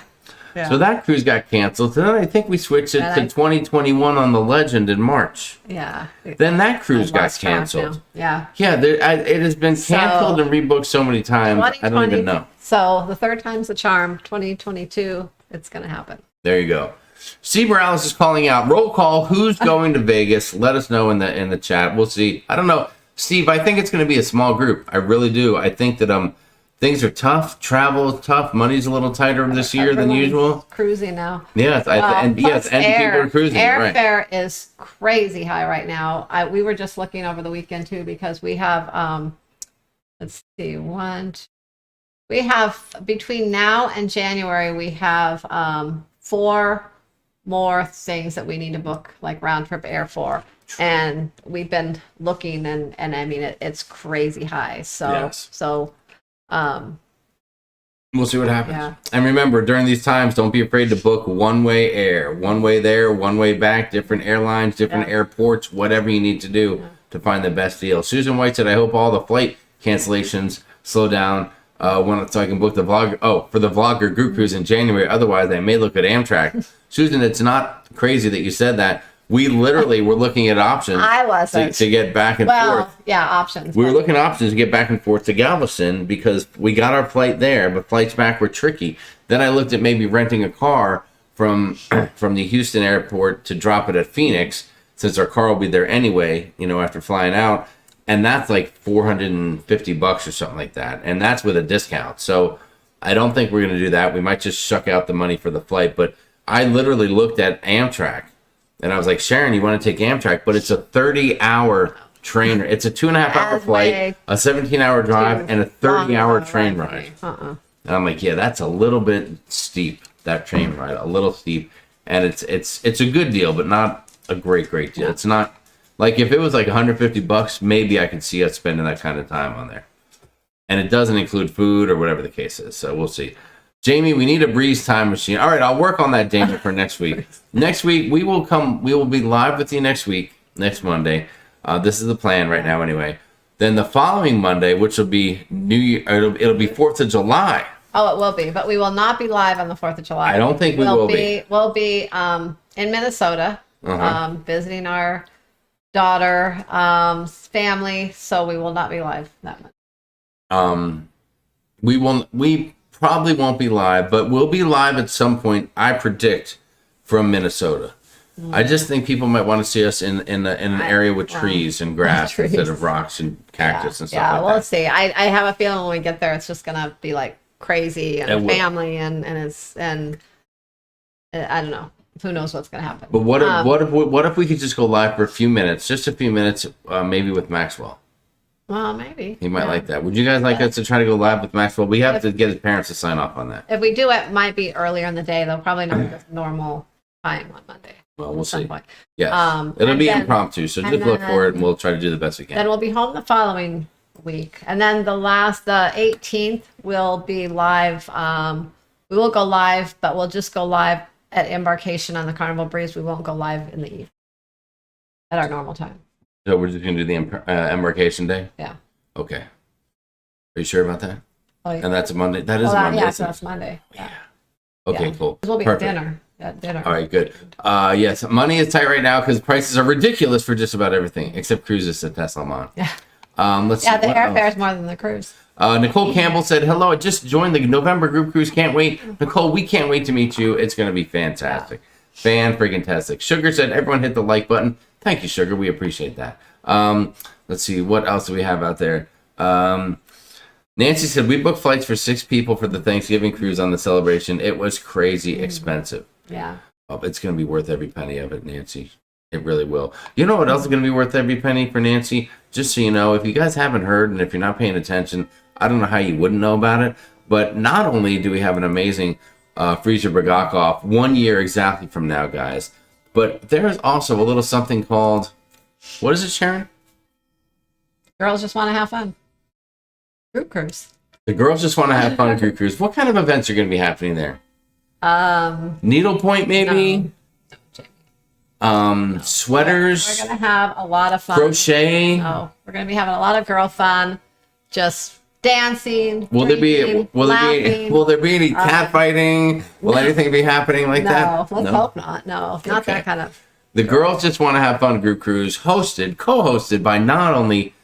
Yeah. So that cruise got canceled. So then I think we switched it to 2021 on the Legend in March. Yeah. Then that cruise I've got lost track canceled. now. Yeah. Yeah, it has been canceled and rebooked so many times. I don't even know. So the third time's the charm. 2022, it's going to happen. There you go. Steve Morales is calling out. Roll call. Who's going to Vegas? Let us know in the chat. We'll see. I don't know, Steve. I think it's going to be a small group. I really do. I think that things are tough. Travel is tough. Money's a little tighter this year than Everyone's usual. Cruising now. Yes, and Plus people are cruising. Right. Airfare is crazy high right now. We were just looking over the weekend too, because we have let's see, we have between now and January we have 4 more things that we need to book, like round trip air for, and we've been looking, and I mean it's crazy high. So Yes. We'll see what happens. Yeah. And remember, during these times, don't be afraid to book one-way air. One way there, one way back, different airlines, different airports, whatever you need to do to find the best deal. Susan White said, I hope all the flight cancellations slow down so I can book the vlog. Oh, for the vlogger group cruise in January. Otherwise, I may look at Amtrak. Susan, it's not crazy that you said that. We literally were looking at options I wasn't. to get back and forth. Yeah, options. We were looking at options to get back and forth to Galveston because we got our flight there, but flights back were tricky. Then I looked at maybe renting a car from the Houston airport to drop it at Phoenix, since our car will be there anyway, after flying out. And that's like $450 or something like that. And that's with a discount. So I don't think we're going to do that. We might just shuck out the money for the flight. But I literally looked at Amtrak. And I was like, Sharon, you want to take Amtrak? But it's a 30-hour train. It's a 2.5-hour flight, a 17-hour drive, and a 30-hour train ride. And I'm like, yeah, that's a little bit steep, that train ride, a little steep. And it's a good deal, but not a great deal. It's not like if it was like $150, maybe I could see us spending that kind of time on there. And it doesn't include food or whatever the case is. So we'll see. Jamie, we need a Breeze time machine. All right, I'll work on that, Jamie, for next week. Next week, we will be live with you next week next Monday. This is the plan right now anyway. Then the following Monday, which will be New Year, it'll be 4th of July. Oh, it will be, but we will not be live on the 4th of July. I don't think we will be. We'll be in Minnesota, visiting our daughter, family, so we will not be live that month. We probably won't be live, but we'll be live at some point, I predict, from Minnesota. I just think people might want to see us in an area with trees and grass instead of rocks and cactus and stuff like that. Well, let's see. I have a feeling when we get there, it's just gonna be like crazy and family and I don't know. Who knows what's gonna happen? But what if we could just go live for a few minutes, just a few minutes, maybe with Maxwell? Well, maybe He might like that. Would you guys like us to try to go live with Maxwell? We have to get his parents to sign off on that. If we do, it might be earlier in the day. They'll probably not the normal time on Monday. Well, we'll see. Point. Yes, it'll be impromptu, so just look for it, and we'll try to do the best we can. Then we'll be home the following week, and then the 18th, will be live. We will go live, but we'll just go live at embarkation on the Carnival Breeze. We won't go live in the evening at our normal time. So we're just going to do the embarkation day? Yeah. Okay. Are you sure about that? Oh, yeah. And that's a Monday? That is a Monday. Yeah, so that's Monday. Yeah. Okay, Yeah. cool. We'll be Perfect. at dinner. All right, good. Yes, money is tight right now because prices are ridiculous for just about everything, except cruises at Teslamon. Yeah. Let's see. Yeah, the what airfare else? is more than the cruise. Nicole Campbell said, hello, I just joined the November group cruise. Can't wait. Nicole, we can't wait to meet you. It's going to be fantastic. Fan-friggin-tastic. Sugar said, everyone hit the like button. Thank you, Sugar. We appreciate that. Let's see. What else do we have out there? Nancy said, we booked flights for 6 people for the Thanksgiving cruise on the Celebration. It was crazy expensive. Yeah. Oh, it's going to be worth every penny of it, Nancy. It really will. You know what else is going to be worth every penny for Nancy? Just so you know, if you guys haven't heard and if you're not paying attention, I don't know how you wouldn't know about it. But not only do we have an amazing Freezer Bagakov 1 year exactly from now, guys, but there is also a little something called, what is it, Sharon? Girls just want to have fun. Group cruise. The girls just want to have fun group cruise. What kind of events are going to be happening there? Needlepoint, maybe? No. Sweaters? We're going to have a lot of fun. Crochet? Oh, we're going to be having a lot of girl fun. Just dancing. Will there be any cat fighting? Will anything be happening like that? No, let's hope not. No, not that kind of. The girls just want to have fun group cruise, co-hosted by not only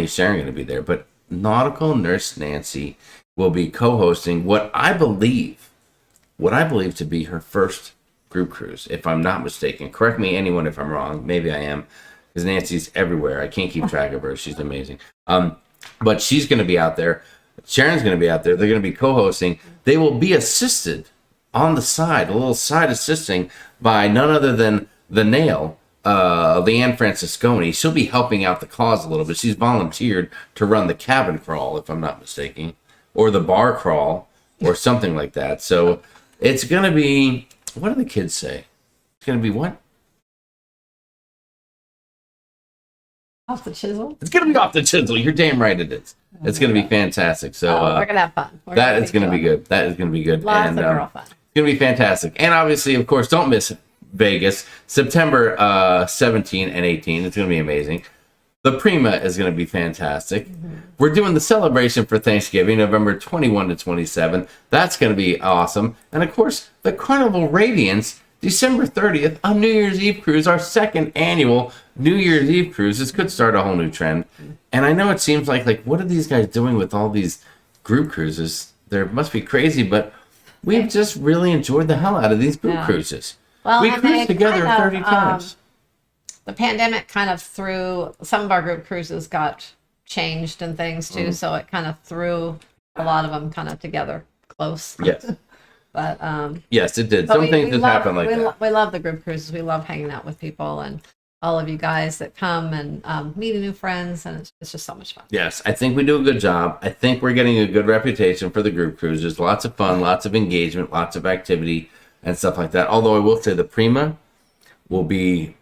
Sharon going to be there, but Nautical Nurse Nancy will be co-hosting what I believe to be her first group cruise, if I'm not mistaken. Correct me, anyone, if I'm wrong. Maybe I am, because Nancy's everywhere. I can't keep track of her. She's amazing. But she's going to be out there. Sharon's going to be out there. They're going to be co-hosting. They will be assisted on the side, a little side assisting by none other than the Nail, Leanne Francisconi. She'll be helping out the cause a little bit. She's volunteered to run the cabin crawl, if I'm not mistaken, or the bar crawl, or something like that. So it's going to be, what do the kids say? It's going to be what? Off the chisel. It's going to be off the chisel. You're damn right it is. It's going to be fantastic. So we're going to have fun. That is going to be good. That is going to be good. Lots of girl fun. It's going to be fantastic. And obviously, of course, don't miss Vegas, September 17 and 18. It's going to be amazing. The Prima is going to be fantastic. We're doing the celebration for Thanksgiving, November 21 to 27. That's going to be awesome. And of course, the Carnival Radiance, December 30th, on New Year's Eve cruise, our second annual New Year's Eve cruise. This could start a whole new trend. And I know it seems like what are these guys doing with all these group cruises? They must be crazy, but we've just really enjoyed the hell out of these group cruises. Well, we cruised together 30 times. The pandemic kind of threw, some of our group cruises got changed and things too, so it kind of threw a lot of them kind of together close. Yes. But yes, it did. but Some things just happen like that. We love the group cruises. We love hanging out with people and all of you guys that come and meeting new friends, and it's just so much fun. Yes, I think we do a good job. I think we're getting a good reputation for the group cruises. Lots of fun, lots of engagement, lots of activity, and stuff like that. Although I will say the Prima will be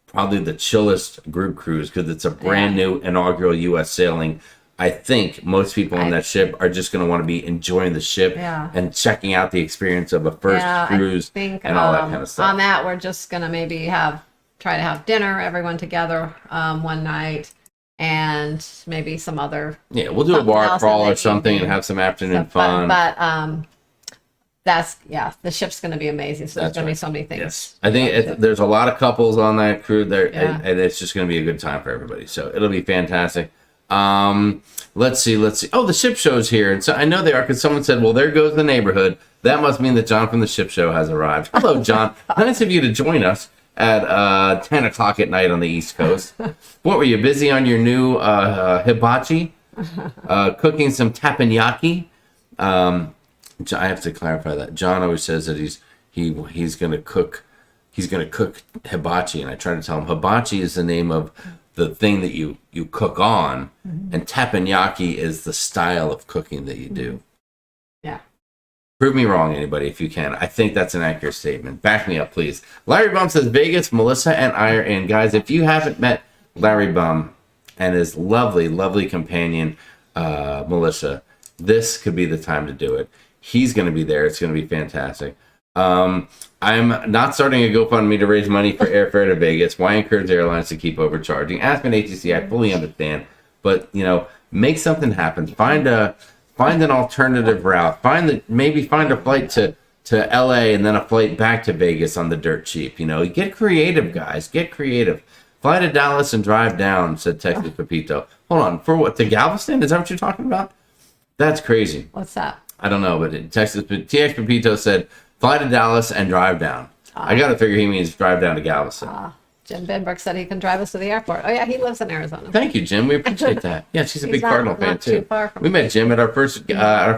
probably the chillest group cruise because it's a brand new inaugural U.S. sailing. I think most people on that ship are just going to want to be enjoying the ship and checking out the experience of a first cruise I think, and all that kind of stuff. On that, we're just going to maybe have try to have dinner, everyone together one night, and maybe some other. Yeah, we'll do a something bar else crawl in the or something evening. and have some afternoon But, fun. that's the ship's going to be amazing. So there's going to be so many things. Yes, I think there's a lot of couples on that crew there, Yeah. and it's just going to be a good time for everybody. So it'll be fantastic. Let's see. Oh, the ship show's here, and so I know they are because someone said, "Well, there goes the neighborhood." That must mean that John from the ship show has arrived. Hello, John. Nice of you to join us at 10 o'clock at night on the East Coast. What were you busy on your new hibachi? Cooking some teppanyaki. I have to clarify that. John always says that he's going to cook hibachi, and I try to tell him hibachi is the name of the thing that you cook on, and teppanyaki is the style of cooking that you do. Yeah. Prove me wrong, anybody, if you can. I think that's an accurate statement. Back me up, please. Larry Bum says Vegas, Melissa, and I are in. Guys, if you haven't met Larry Bum and his lovely, lovely companion, Melissa, this could be the time to do it. He's going to be there. It's going to be fantastic. I'm not starting a GoFundMe to raise money for airfare to Vegas. Why encourage airlines to keep overcharging? Aspen ATC, I fully understand. But, make something happen. Find an alternative route. Find a flight to LA and then a flight back to Vegas on the dirt cheap. Get creative, guys. Get creative. Fly to Dallas and drive down, said Texas Pepito. Hold on. For what? To Galveston? Is that what you're talking about? That's crazy. What's that? I don't know, but TX Pepito said, fly to Dallas and drive down. I got to figure he means drive down to Galveston. Jim Benbrook said he can drive us to the airport. Oh, yeah, he lives in Arizona. Thank you, Jim. We appreciate that. Yeah, she's a big Cardinal fan, too. Too far from We met Jim at our first, I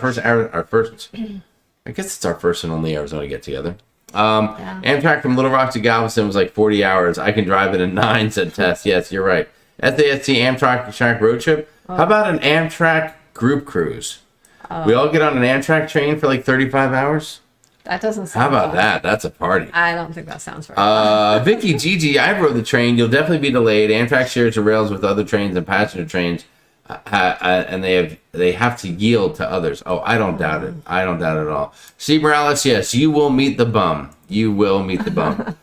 guess it's our first and only Arizona get-together. Amtrak from Little Rock to Galveston was like 40 hours. I can drive it in 9, said Tess. Yes, you're right. SAST Amtrak road trip. How about an Amtrak group cruise? We all get on an Amtrak train for like 35 hours? That doesn't sound How about fun. that? That's a party. I don't think that sounds very fun. Vicky, Gigi, I rode the train. You'll definitely be delayed. Amtrak shares the rails with other trains and passenger trains, and they have to yield to others. Oh, I don't doubt it. I don't doubt it at all. Steve Morales, yes, you will meet the bum. You will meet the bum.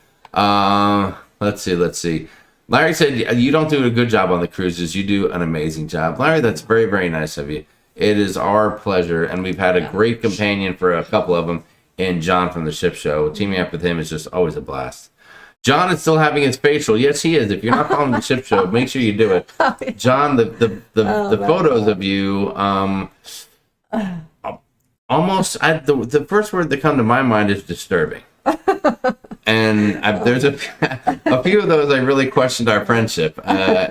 Let's see. Larry said you don't do a good job on the cruises. You do an amazing job. Larry, that's very, very nice of you. It is our pleasure, and we've had a great companion for a couple of them in John from the Ship Show. Teaming up with him is just always a blast. John is still having his facial. Yes, he is. If you're not following the Ship Show, make sure you do it. John, the photos of you, almost, the first word that come to my mind is disturbing. And there's a few of those I really questioned our friendship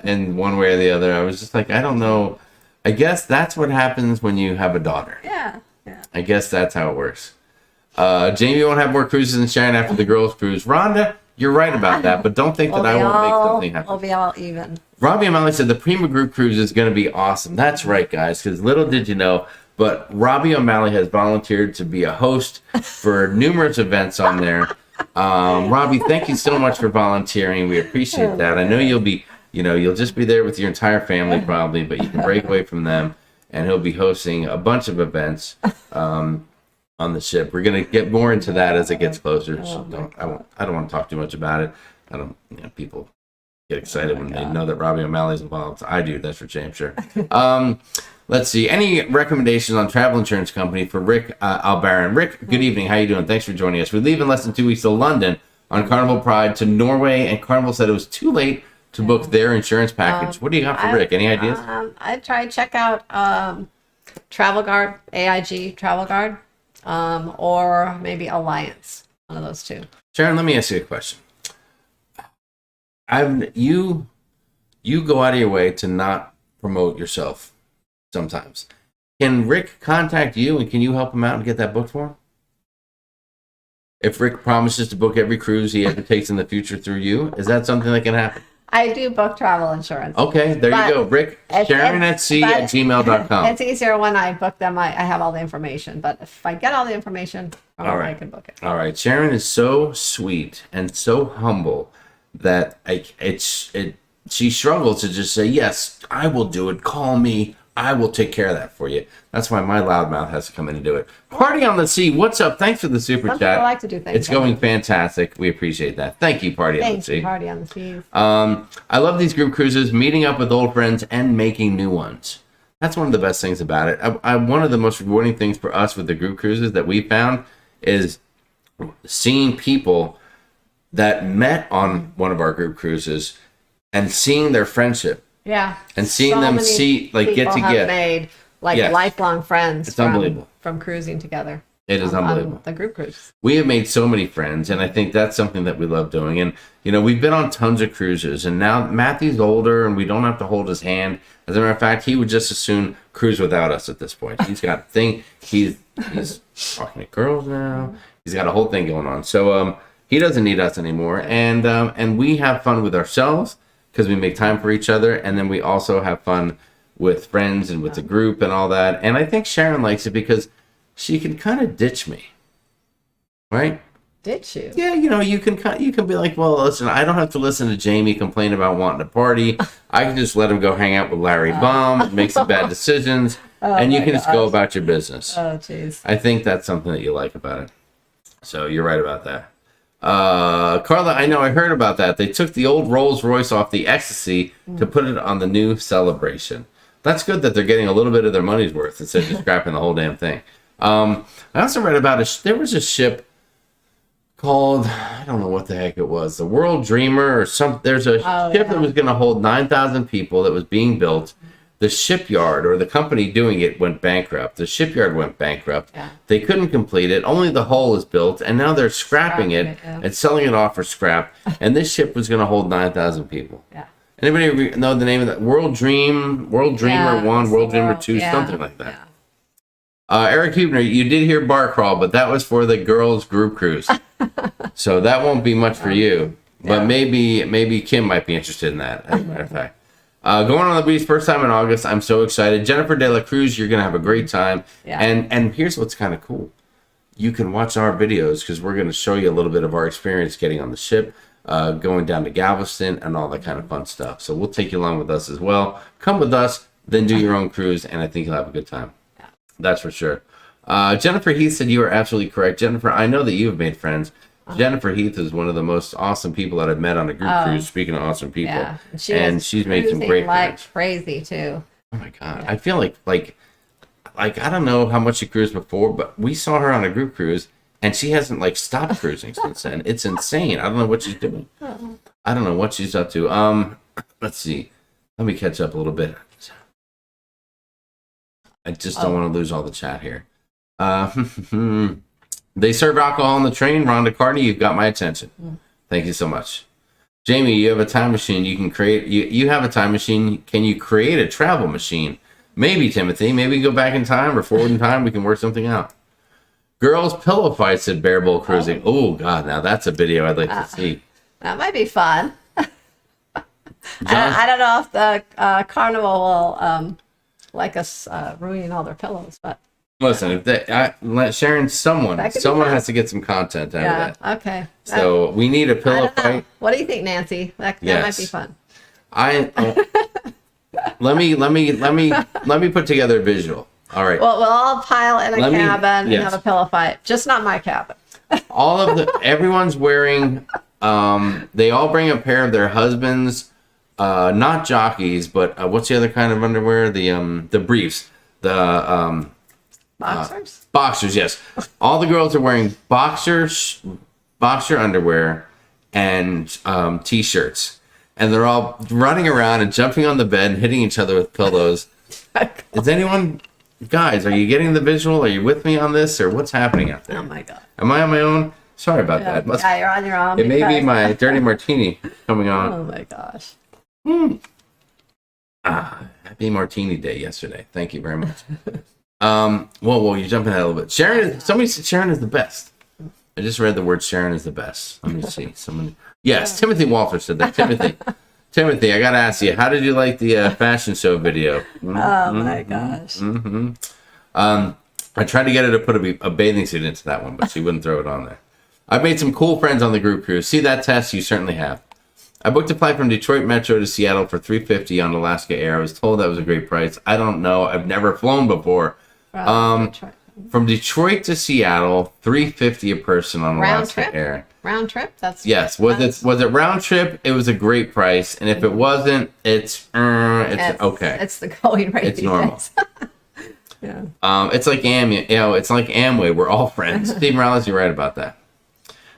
in one way or the other. I was just like, I don't know. I guess that's what happens when you have a daughter. Yeah. I guess that's how it works. Jamie won't have more cruises than Sharon after the girls' cruise. Rhonda, you're right about that, but don't think that I won't make something happen. We'll be all even. Robbie O'Malley said the Prima Group Cruise is going to be awesome. That's right, guys, because little did you know, but Robbie O'Malley has volunteered to be a host for numerous events on there. Robbie, thank you so much for volunteering. We appreciate that. I know you'll just be there with your entire family probably, but you can break away from them, and he'll be hosting a bunch of events on the ship. We're going to get more into that as it gets closer. So I don't want to talk too much about it. People get excited when they know that Robbie O'Malley's involved. I do, that's for damn sure. Let's see. Any recommendations on travel insurance company for Rick Albaran? Rick, good evening. How you doing? Thanks for joining us. We leave in less than 2 weeks to London on Carnival Pride to Norway, and Carnival said it was too late to book their insurance package. What do you got for Rick? Any ideas? I check out Travel Guard, AIG Travel Guard, or maybe Alliance. One of those two. Sharon, let me ask you a question. You go out of your way to not promote yourself sometimes. Can Rick contact you, and can you help him out and get that booked for him? If Rick promises to book every cruise he ever takes in the future through you, is that something that can happen? I do book travel insurance. Okay, there you go. Rick, sharonatsea@gmail.com. It's easier when I book them. I have all the information. But if I get all the information, I can book it. All right. Sharon is so sweet and so humble that she struggles to just say, yes, I will do it. Call me. I will take care of that for you. That's why my loudmouth has to come in and do it. Party on the Sea, what's up? Thanks for the super Some chat. people like to do things It's going fantastic. We appreciate that. Thank you, Party on the Sea. Party on the Seas. I love these group cruises, meeting up with old friends and making new ones. That's one of the best things about it. One of the most rewarding things for us with the group cruises that we found is seeing people that met on one of our group cruises and seeing their friendship. Yeah. And seeing so them many get people have together. made like Yes. lifelong friends It's unbelievable. from cruising together. It is unbelievable. On the group cruise. We have made so many friends, and I think that's something that we love doing. And, you know, we've been on tons of cruises, and now Matthew's older, and we don't have to hold his hand. As a matter of fact, he would just as soon cruise without us at this point. He's got a thing. He's talking to girls now. He's got a whole thing going on. So he doesn't need us anymore. And we have fun with ourselves because we make time for each other, and then we also have fun with friends and with the group and all that. And I think Sharon likes it because she can kind of ditch me, right? Did you? Yeah, you know, you can be like, well, listen, I don't have to listen to Jamie complain about wanting to party. I can just let him go hang out with Larry Baum, make some bad decisions, and you can just go about your business. Oh, jeez. I think that's something that you like about it. So you're right about that. Carla, I know I heard about that. They took the old Rolls Royce off the Ecstasy to put it on the new Celebration. That's good that they're getting a little bit of their money's worth instead of just scrapping the whole damn thing. I also read about there was a ship called, I don't know what the heck it was, the World Dreamer or something. There's a ship that was going to hold 9,000 people that was being built. The shipyard or the company doing it went bankrupt. The shipyard went bankrupt. Yeah. They couldn't complete it. Only the hull is built, and now they're scrapping it and selling it off for scrap. And this ship was going to hold 9,000 people. Yeah. Anybody know the name of that? World Dreamer 1, World Dreamer 2, something like that. Yeah. Eric Hubner, you did hear Bar Crawl, but that was for the girls' group cruise. So that won't be much for you. But maybe Kim might be interested in that, as a matter of fact. Going on the beach first time in August. I'm so excited. Jennifer De La Cruz, you're going to have a great time. Yeah. And here's what's kind of cool. You can watch our videos because we're going to show you a little bit of our experience getting on the ship, going down to Galveston, and all that kind of fun stuff. So we'll take you along with us as well. Come with us, then do your own cruise, and I think you'll have a good time. Yeah. That's for sure. Jennifer Heath said you are absolutely correct. Jennifer, I know that you have made friends. Jennifer Heath is one of the most awesome people that I've met on a group cruise. Speaking of awesome people, yeah. She's made some great friends. Crazy too. Oh my god, I feel like I don't know how much she cruised before, but we saw her on a group cruise, and she hasn't stopped cruising since then. It's insane. I don't know what she's doing. I don't know what she's up to. Let's see. Let me catch up a little bit. I just don't want to lose all the chat here. They serve alcohol on the train. Rhonda Carney, you've got my attention. Thank you so much. Jamie, you have a time machine. You can create. You have a time machine. Can you create a travel machine? Maybe, Timothy. Maybe go back in time or forward in time. We can work something out. Girls pillow fight, said Bear Bowl Cruising. Oh God, now that's a video I'd like to see. That might be fun. I don't know if the carnival will like us ruining all their pillows, but. Listen, if Sharon, someone has to get some content out of that. Okay. So we need a pillow fight. What do you think, Nancy? That might be fun. Let me put together a visual. All right. Well, we'll all pile in a cabin and have a pillow fight. Just not my cabin. Everyone's wearing. They all bring a pair of their husbands, not jockeys, but what's the other kind of underwear? The briefs. Boxers? Boxers, yes. All the girls are wearing boxer underwear and t-shirts. And they're all running around and jumping on the bed and hitting each other with pillows. Is anyone... Guys, are you getting the visual? Are you with me on this? Or what's happening out there? Oh, my God. Am I on my own? Sorry about that. Yeah, you're on your own. It may be my dirty martini coming on. Oh, my gosh. Happy Martini Day yesterday. Thank you very much. Whoa, you're jumping ahead a little bit. Somebody said Sharon is the best. I just read the word Sharon is the best. Let me see. Yes, Timothy Walter said that. Timothy, I gotta ask you, how did you like the fashion show video? Oh my gosh. I tried to get her to put a bathing suit into that one, but she wouldn't throw it on there. I've made some cool friends on the group cruise. See that, Tess? You certainly have. I booked a flight from Detroit Metro to Seattle for $350 on Alaska Air. I was told that was a great price. I don't know. I've never flown before. Detroit. From Detroit to Seattle, $350 a person on Alaska Air. Round trip? Yes. Was it round trip? It was a great price, and if it wasn't, it's okay. It's the going rate. It's normal. Yeah. It's like it's like Amway. We're all friends. Steve Morales, you're right about that.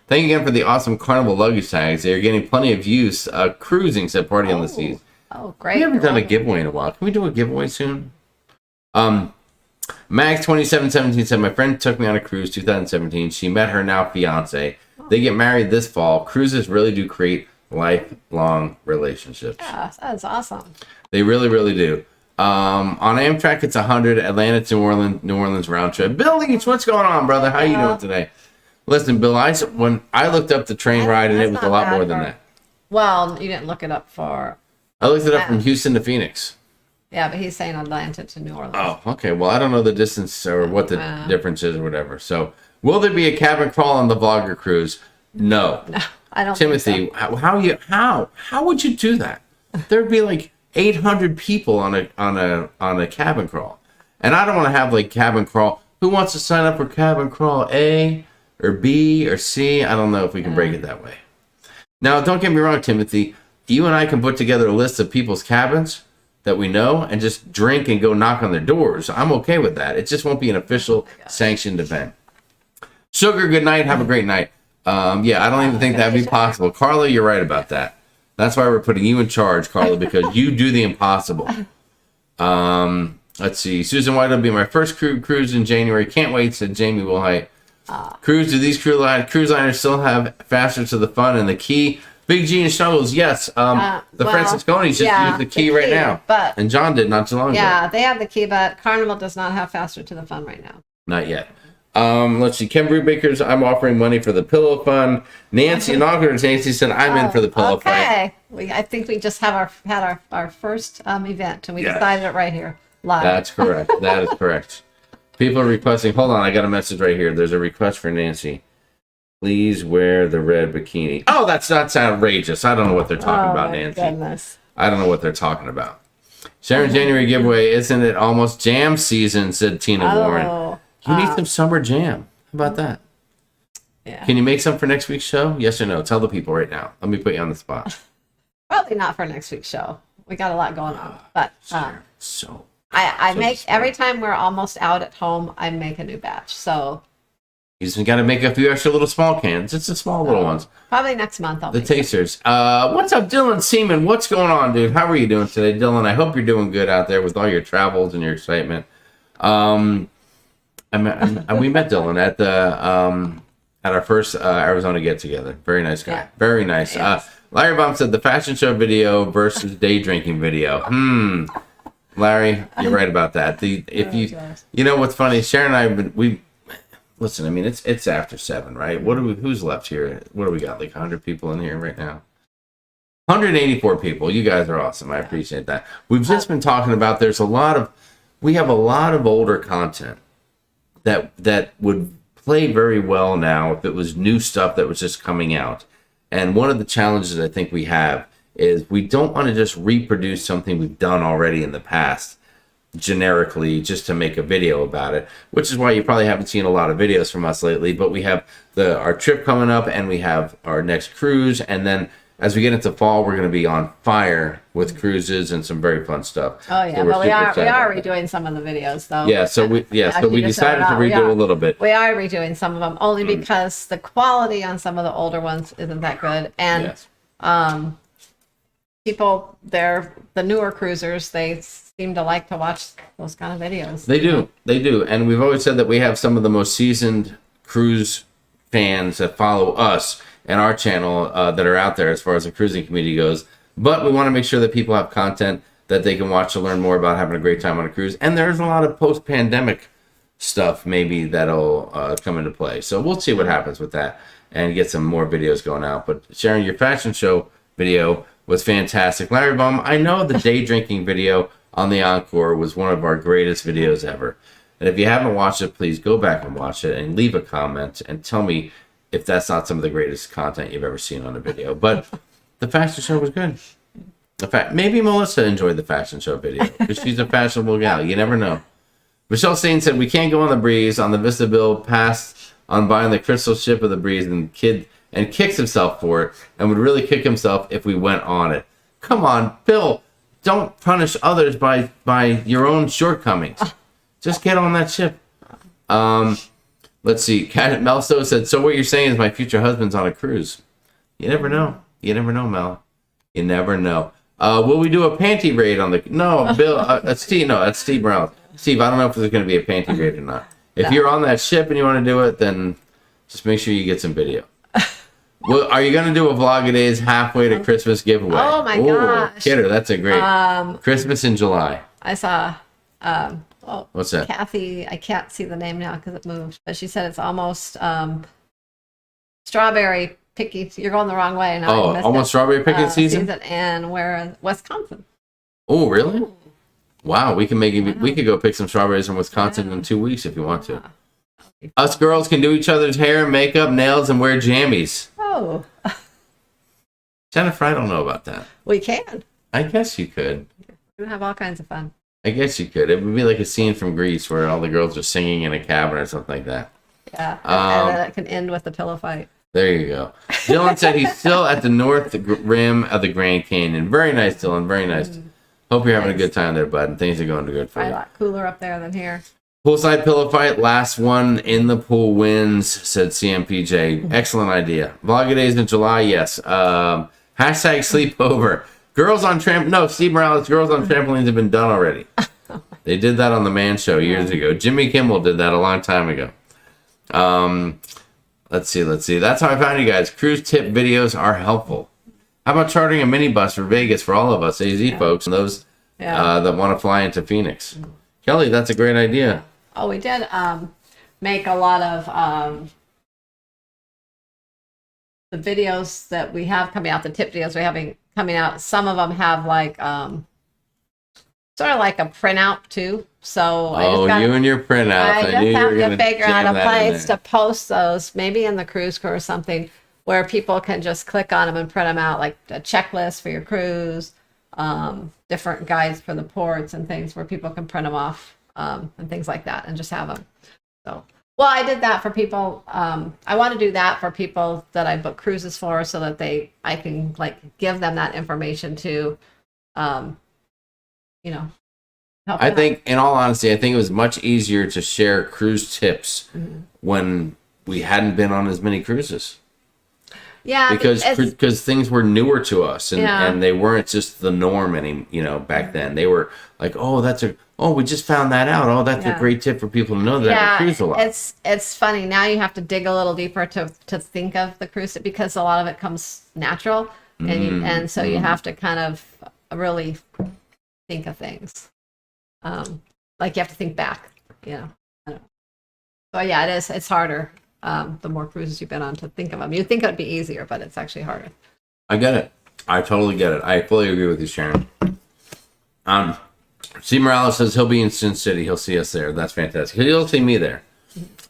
Thank you again for the awesome Carnival luggage tags. They are getting plenty of use. Cruising said Party on the Seas. Oh, great. We haven't done a giveaway in a while. Can we do a giveaway soon? Max2717 said, my friend took me on a cruise 2017. She met her now fiance. They get married this fall. Cruises really do create lifelong relationships. Yeah, that's awesome. They really, really do. On Amtrak, it's 100. Atlanta to New Orleans round trip. Bill Leach, what's going on, brother? How you doing today? Listen, Bill, when I looked up the train ride, and it was a lot more than that. Well, you didn't look it up for... I looked it up from Houston to Phoenix. Yeah, but he's saying Atlanta to New Orleans. Oh, okay. Well, I don't know the distance or what the difference is or whatever. So, will there be a cabin crawl on the Vlogger cruise? No. No, I don't Timothy, think so. how would you do that? There'd be like 800 people on a cabin crawl. And I don't want to have like cabin crawl. Who wants to sign up for cabin crawl A or B or C? I don't know if we can break it that way. Now, don't get me wrong, Timothy. You and I can put together a list of people's cabins that we know and just drink and go knock on their doors. I'm okay with that. It just won't be an official sanctioned event. Sugar, good night. Have a great night. Yeah, I don't even think that'd be possible. Carla, you're right about that. That's why we're putting you in charge, Carla, because you do the impossible. Let's see. Susan White will be my first cruise in January. Can't wait, said Jamie Wilhite. Cruise, do these cruise liners still have faster to the fun and the key? Big G and Snuggles, yes. The Francisconis just used the key right now. But, and John did not too long ago. Yeah, they have the key, but Carnival does not have faster to the fun right now. Not yet. Let's see. Ken Brewbakers, I'm offering money for the Pillow Fund. Nancy Inaugurator, Nancy said, I'm in for the Pillow Fund. Okay. I think we just have had our first event, and we decided it right here, live. That's correct. That is correct. People are requesting. Hold on, I got a message right here. There's a request for Nancy. Please wear the red bikini. Oh, that's outrageous. I don't know what they're talking about, Nancy. Goodness. I don't know what they're talking about. Sharon, January giveaway. Isn't it almost jam season, said Tina Warren. You need some summer jam. How about that? Yeah. Can you make some for next week's show? Yes or no? Tell the people right now. Let me put you on the spot. Probably not for next week's show. We got a lot going on. But I make smart. every time we're almost out at home, I make a new batch. So you just got to make a few extra little small cans. It's the small little ones. Probably next month I'll The make some. tasters. What's up, Dylan Seaman? What's going on, dude? How are you doing today, Dylan? I hope you're doing good out there with all your travels and your excitement. And we met Dylan at our first Arizona get together. Very nice guy. Yeah. Very nice. Yes. Larry Baum said the fashion show video versus day drinking video. Larry, you're right about that. You know what's funny? Sharon and I listen. I mean, it's after 7, right? Who's left here? What do we got? Like 100 people in here right now. 184 people. You guys are awesome. I appreciate that. We've just been talking about. We have a lot of older content that would play very well now if it was new stuff that was just coming out. And one of the challenges I think we have is we don't want to just reproduce something we've done already in the past generically just to make a video about it, which is why you probably haven't seen a lot of videos from us lately. But we have our trip coming up, and we have our next cruise, and then as we get into fall, we're going to be on fire with cruises and some very fun stuff. Oh yeah, so but we are redoing some of the videos though. Yeah, so we decided to redo a little bit. We are redoing some of them only because the quality on some of the older ones isn't that good, and people, the newer cruisers, they seem to like to watch those kind of videos. They do, and we've always said that we have some of the most seasoned cruise fans that follow us and our channel that are out there as far as the cruising community goes. But we want to make sure that people have content that they can watch to learn more about having a great time on a cruise. And there's a lot of post-pandemic stuff maybe that'll come into play. So we'll see what happens with that and get some more videos going out. But Sharon, your fashion show video was fantastic. Larry Baum, I know the day drinking video on the Encore was one of our greatest videos ever. And if you haven't watched it, please go back and watch it and leave a comment and tell me if that's not some of the greatest content you've ever seen on a video. But The fashion show was good. In fact, maybe Melissa enjoyed the fashion show video because she's a fashionable gal. You never know. Michelle Stain said, we can't go on the breeze on the Vista Bill passed on buying the crystal ship of the breeze and kicks himself for it and would really kick himself if we went on it. Come on, Bill. Don't punish others by your own shortcomings. Just get on that ship. Let's see. Kat Melsto said, so what you're saying is my future husband's on a cruise. You never know. You never know, Mel. You never know. Will we do a panty raid on the... No, Bill. That's Steve. No, that's Steve Brown. Steve, I don't know if there's going to be a panty raid or not. If you're on that ship and you want to do it, then just make sure you get some video. Well, are you going to do a Vlog-A-Days halfway to Christmas giveaway? Oh, my gosh. Kidder, that's a great... Christmas in July. I saw... What's that? Kathy, I can't see the name now because it moved, but she said it's almost strawberry picking. You're going the wrong way. And Oh, almost strawberry picking season? And we're in Wisconsin. Oh, really? Wow, we could go pick some strawberries from Wisconsin in 2 weeks if you want to. Us girls can do each other's hair, makeup, nails, and wear jammies. Oh. Jennifer, I don't know about that. We can. I guess you could. We're going to have all kinds of fun. I guess you could. It would be like a scene from Grease where all the girls are singing in a cabin or something like that. Yeah, and then it can end with a pillow fight. There you go. Dylan said he's still at the north rim of the Grand Canyon. Very nice, Dylan. Very nice. Hope you're having a good time there, bud, and things are going good for Probably you. a lot cooler up there than here. Poolside pillow fight, last one in the pool wins, said CMPJ. Excellent idea. Vlog-A-Days in July, yes. Hashtag sleepover. Girls on No, Steve Morales, girls on trampolines have been done already. They did that on the Man Show years ago. Jimmy Kimmel did that a long time ago. Let's see. That's how I found you guys. Cruise tip videos are helpful. How about chartering a minibus for Vegas for all of us AZ folks and those that want to fly into Phoenix? Kelly, that's a great idea. Oh, we did make a lot of the videos that we have coming out, the tip videos we're having coming out. Some of them have like sort of like a printout too. So you and your printout. I just have to figure out a place to post those, maybe in the cruise crew or something, where people can just click on them and print them out, like a checklist for your cruise, different guides for the ports and things where people can print them off and things like that and just have them. So, well, I did that for people. I want to do that for people that I book cruises for, so that I can like give them that information to, help I them think, in all honesty, I think it was much easier to share cruise tips when we hadn't been on as many cruises. Yeah, because things were newer to us and they weren't just the norm back then. They were like, we just found that out. Oh, that's a great tip for people to know that I cruise a lot. It's funny. Now you have to dig a little deeper to think of the cruise because a lot of it comes natural and so you have to kind of really think of things. Like you have to think back, I don't know. So yeah, it's harder. The more cruises you've been on to think of them. You'd think it would be easier, but it's actually harder. I get it. I totally get it. I fully agree with you, Sharon. Steve Morales says he'll be in Sin City. He'll see us there. That's fantastic. He'll see me there.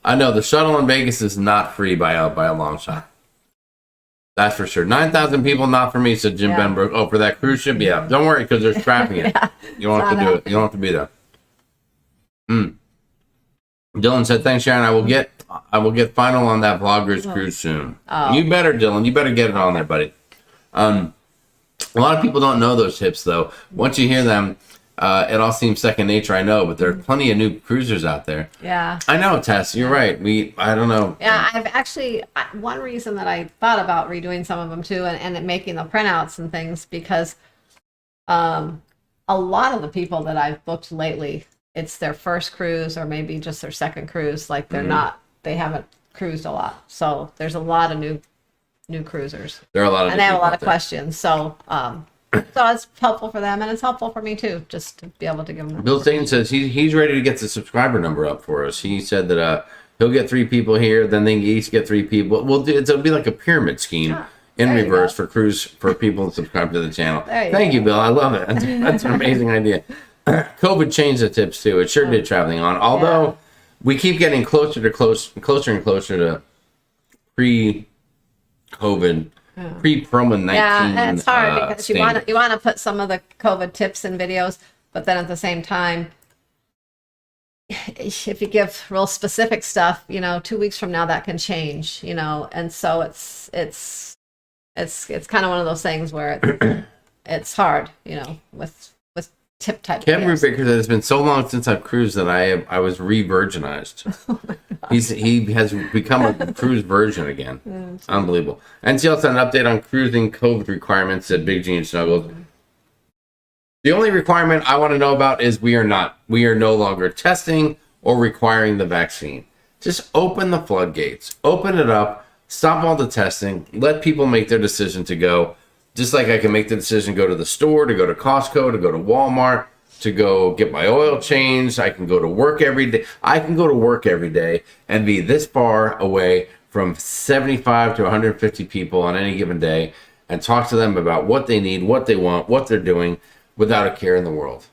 I know the shuttle in Vegas is not free by a long shot. That's for sure. 9,000 people, not for me, said Jim Benbrook. Oh, for that cruise ship? Yeah. Don't worry, because they're scrapping it. You don't have to do it. You don't have to be there. Dylan said, thanks, Sharon. I will get final on that Vloggers cruise soon. Oh. You better, Dylan. You better get it on there, buddy. A lot of people don't know those tips, though. Once you hear them, it all seems second nature, I know, but there are plenty of new cruisers out there. Yeah. I know, Tess. You're right. I don't know. Yeah, I've actually, one reason that I thought about redoing some of them, too, and making the printouts and things, because a lot of the people that I've booked lately, it's their first cruise or maybe just their second cruise. Like they haven't cruised a lot. So there's a lot of new cruisers. There are a lot of and they have a lot of questions. So so it's helpful for them and it's helpful for me too, just to be able to give them. Bill Staten says he's ready to get the subscriber number up for us. He said that he'll get 3 people here, then they each get 3 people. It'll be like a pyramid scheme in reverse for people to subscribe to the channel. Thank you, Bill. I love it. That's an amazing idea. COVID changed the tips too. It sure did traveling on. Although we keep getting closer and closer to pre-COVID pre-promo 19. Yeah, and it's hard because standard. you want to put some of the COVID tips in videos, but then at the same time, if you give real specific stuff, 2 weeks from now that can change, and so it's kind of one of those things where it's hard, with tip type. Kevin Baker said it's been so long since I've cruised that I was re-virginized. He has become a cruise virgin again. Unbelievable. And she also had an update on cruising COVID requirements at Big G and Snuggles. The only requirement I want to know about is we are no longer testing or requiring the vaccine. Just open the floodgates, open it up, stop all the testing, let people make their decision to go. Just like I can make the decision to go to the store, to go to Costco, to go to Walmart, to go get my oil changed. I can go to work every day. I can go to work every day and be this far away from 75 to 150 people on any given day and talk to them about what they need, what they want, what they're doing without a care in the world.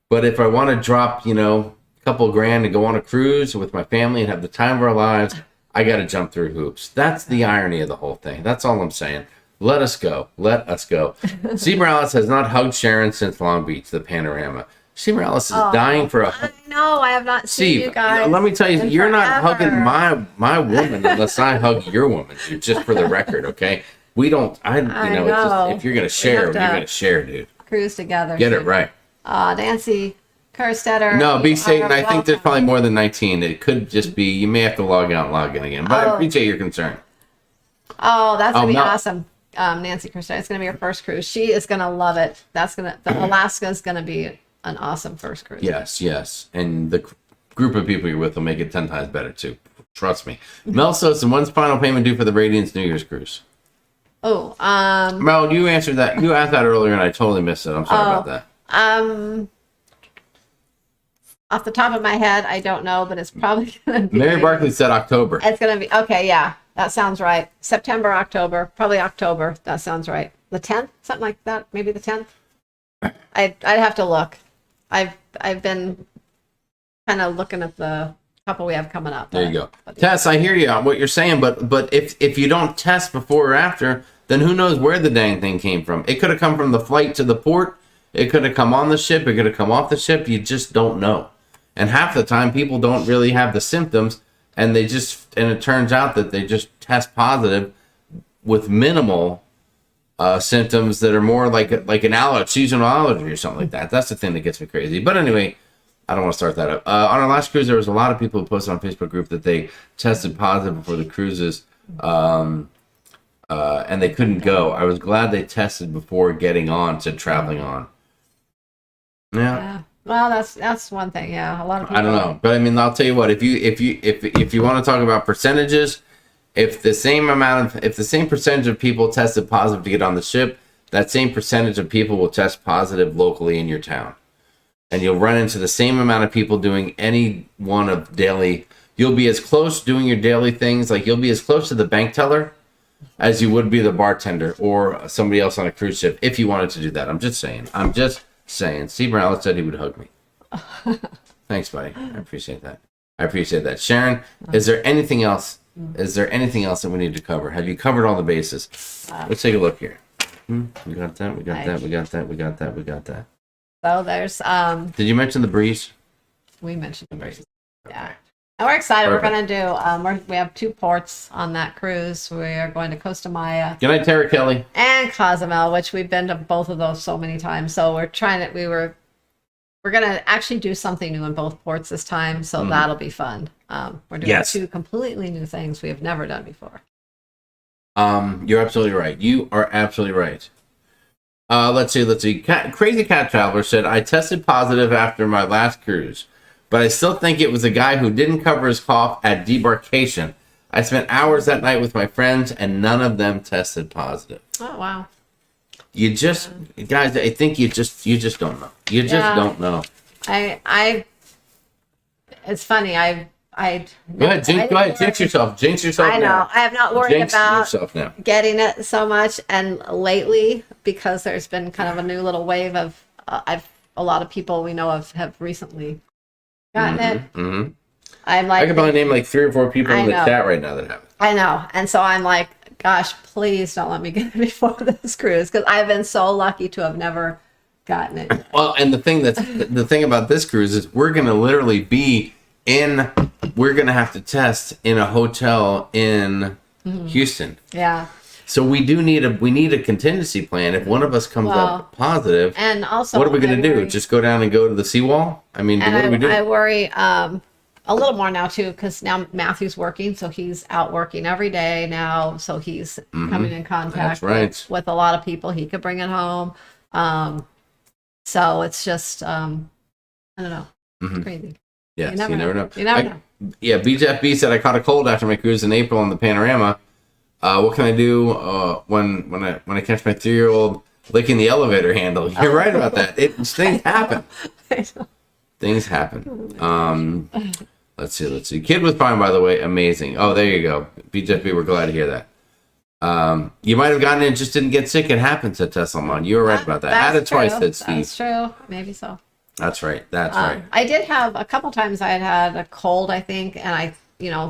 But if I want to drop, a couple of grand and go on a cruise with my family and have the time of our lives, I got to jump through hoops. That's the irony of the whole thing. That's all I'm saying. Let us go. Let us go. C. Morales has not hugged Sharon since Long Beach, the panorama. C. Morales is dying for a hug. I know. I have not seen you guys. Let me tell you, you're not forever. hugging my woman unless I hug your woman, dude, just for the record, okay? We don't, it's just, if you're going to share, you're going to share, dude. Cruise together. Get it right. Nancy Kerstetter. No, be Satan. I think there's probably more than 19. It could just be, you may have to log out and log in again. But I appreciate your concern. Oh, that's going to be awesome. Nancy Kerstetter. It's going to be her first cruise. She is going to love it. Alaska is going to be an awesome first cruise. Yes. And the group of people you're with will make it 10 times better, too. Trust me. Mel Sosa, when's final payment due for the Radiance New Year's cruise? Oh, Mel, you answered that. You asked that earlier, and I totally missed it. I'm sorry about that. Off the top of my head, I don't know, but it's probably going to be... Mary Barkley said October. It's going to be... Okay, yeah. That sounds right. September, October. Probably October. That sounds right. The 10th? Something like that. Maybe the 10th? I'd have to look. I've been kind of looking at the couple we have coming up. There you go. Tess, I hear you on what you're saying, but if you don't test before or after, then who knows where the dang thing came from? It could have come from the flight to the port. It could have come on the ship. It could have come off the ship. You just don't know. And half the time, people don't really have the symptoms, and it turns out that they just test positive with minimal symptoms that are more like an seasonal allergy or something like that. That's the thing that gets me crazy. But anyway, I don't want to start that up. On our last cruise, there was a lot of people who posted on Facebook group that they tested positive before the cruises, and they couldn't go. I was glad they tested before getting on to traveling on. Yeah. Well, that's one thing. Yeah, a lot of people. I don't know, but I mean, I'll tell you what. If you want to talk about percentages, if the same percentage of people tested positive to get on the ship, that same percentage of people will test positive locally in your town, and you'll run into the same amount of people doing any one of daily. You'll be as close doing your daily things, like you'll be as close to the bank teller as you would be the bartender or somebody else on a cruise ship if you wanted to do that. I'm just saying. Steve Morales said he would hug me. Thanks, buddy. I appreciate that. Sharon, is there anything else? Is there anything else that we need to cover? Have you covered all the bases? Let's take a look here. We got that. So there's Did you mention the breeze? we mentioned the breeze. Yeah. And we're excited. Perfect. We're going to do we have 2 ports on that cruise. We are going to Costa Maya Good night, Tara Kelly. and Cozumel, which we've been to both of those so many times. So we're going to actually do something new in both ports this time. So that'll be fun. We're doing 2 completely new things we have never done before. You're absolutely right. You are absolutely right. Let's see. Crazy Cat Traveler said, I tested positive after my last cruise, but I still think it was a guy who didn't cover his cough at debarkation. I spent hours that night with my friends, and none of them tested positive. Oh, wow. Guys, I think you just don't know. You just don't know. It's funny. Go ahead, jinx yourself. I know. Now. I have not worried Jinx about yourself now. getting it so much, and lately, because there's been kind of a new little wave of a lot of people we know have recently gotten it. Mm-hmm. I'm like, I can probably name like 3 or 4 people in the chat right now that have it. I know, and so I'm like gosh, please don't let me get it before this cruise, because I've been so lucky to have never gotten it. Well, and the thing about this cruise is we're gonna literally be we're gonna have to test in a hotel in Houston. Yeah. So we need a contingency plan. If one of us comes up positive, and also, what are we gonna do? Just go down and go to the seawall? I mean, what do we do? I worry a little more now too, because now Matthew's working, so he's out working every day now, so he's coming in contact with a lot of people. He could bring it home. So it's just I don't know. It's crazy. Yes, you never know. You never know. Yeah, BJFB said I caught a cold after my cruise in April on the Panorama. What can I do when I catch my 3-year-old licking the elevator handle? You're right about that. Things happen. Things happen. Let's see. Kid was fine, by the way. Amazing. Oh, there you go. BJFB, we're glad to hear that. You might have gotten it, just didn't get sick. It happens, said Tesselman. You were right about that. Had it twice, said Steve. That's true. Maybe so. That's right. That's right. I did have a couple times I had a cold, I think, and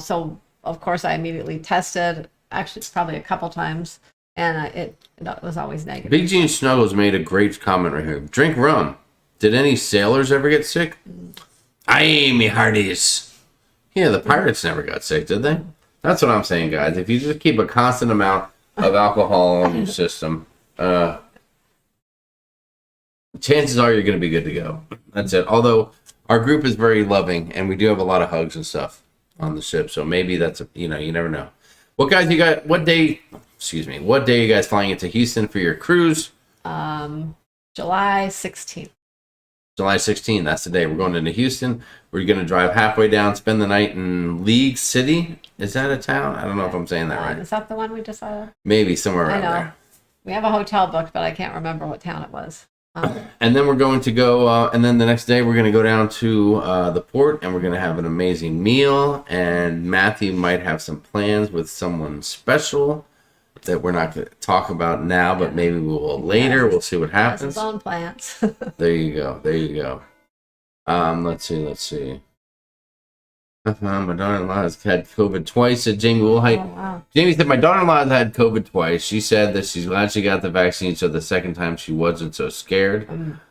so of course I immediately tested. Actually, it's probably a couple times, and it was always negative. Big Gene Snuggles made a great comment right here. Drink rum. Did any sailors ever get sick? Aye, me hearties. Yeah, the pirates never got sick, did they? That's what I'm saying, guys. If you just keep a constant amount of alcohol in your system, chances are you're going to be good to go. That's it. Although our group is very loving, and we do have a lot of hugs and stuff on the ship, so maybe that's you never know. What guys you got? What day are you guys flying into Houston for your cruise? July 16th. July 16th. That's the day we're going into Houston. We're going to drive halfway down, spend the night in League City. Is that a town? I don't know if I'm saying that right. Is that the one we decided? Maybe somewhere around there. We have a hotel booked, but I can't remember what town it was. And then we're going to go, and then the next day we're going to go down to the port, and we're going to have an amazing meal. And Matthew might have some plans with someone special that we're not going to talk about now, but maybe we will later. We'll see what happens. His own plans. There you go. Let's see. My daughter-in-law has had COVID twice, said Jamie Woolhite. Oh, wow. Jamie said, my daughter-in-law has had COVID twice. She said that she's glad she got the vaccine, so the second time she wasn't so scared.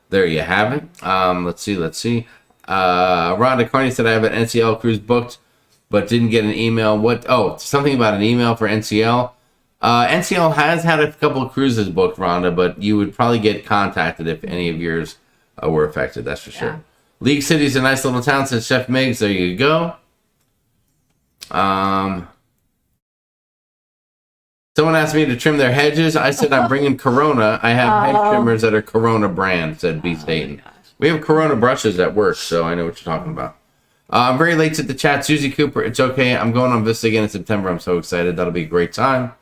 There you have it. Let's see. Rhonda Carney said, I have an NCL cruise booked, but didn't get an email. Something about an email for NCL. NCL has had a couple of cruises booked, Rhonda, but you would probably get contacted if any of yours were affected, that's for sure. League City's a nice little town, says Chef Miggs. There you go. Someone asked me to trim their hedges. I said I'm bringing Corona. I have hedge trimmers that are Corona brand, said B. Staten. We have Corona brushes at work, so I know what you're talking about. I'm very late to the chat. Susie Cooper, it's okay. I'm going on Vista again in September. I'm so excited. That'll be a great time.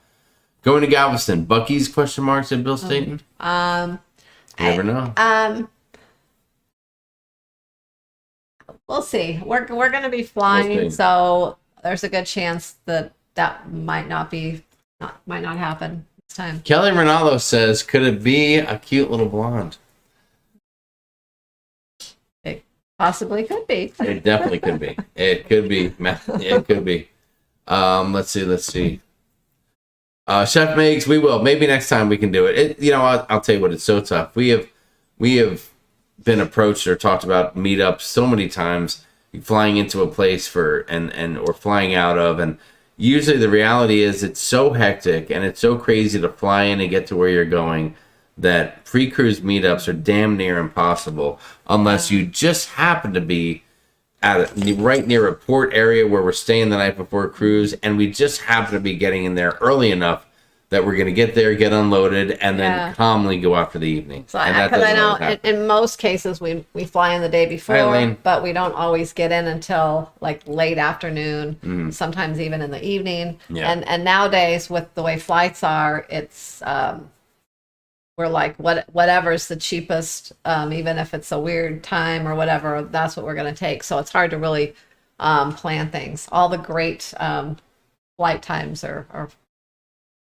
Going to Galveston. Bucky's, question mark, said Bill Staten. You never know. We'll see. We're going to be flying, so there's a good chance that might not happen this time. Kelly Ronaldo says, could it be a cute little blonde? It possibly could be. It definitely could be. It could be. It could be. Let's see. Chef Miggs, we will. Maybe next time we can do it. I'll tell you what, it's so tough. We have been approached or talked about meetups so many times, flying into a place or flying out of, and usually the reality is it's so hectic and it's so crazy to fly in and get to where you're going that pre-cruise meetups are damn near impossible unless you just happen to be right near a port area where we're staying the night before a cruise, and we just happen to be getting in there early enough that we're going to get there, get unloaded, and then calmly go out for the evening. So, because I know in most cases we fly in the day before, but we don't always get in until like late afternoon, sometimes even in the evening. Yeah. And nowadays, with the way flights are, it's we're like whatever's the cheapest, even if it's a weird time or whatever, that's what we're going to take. So it's hard to really plan things. All the great flight times are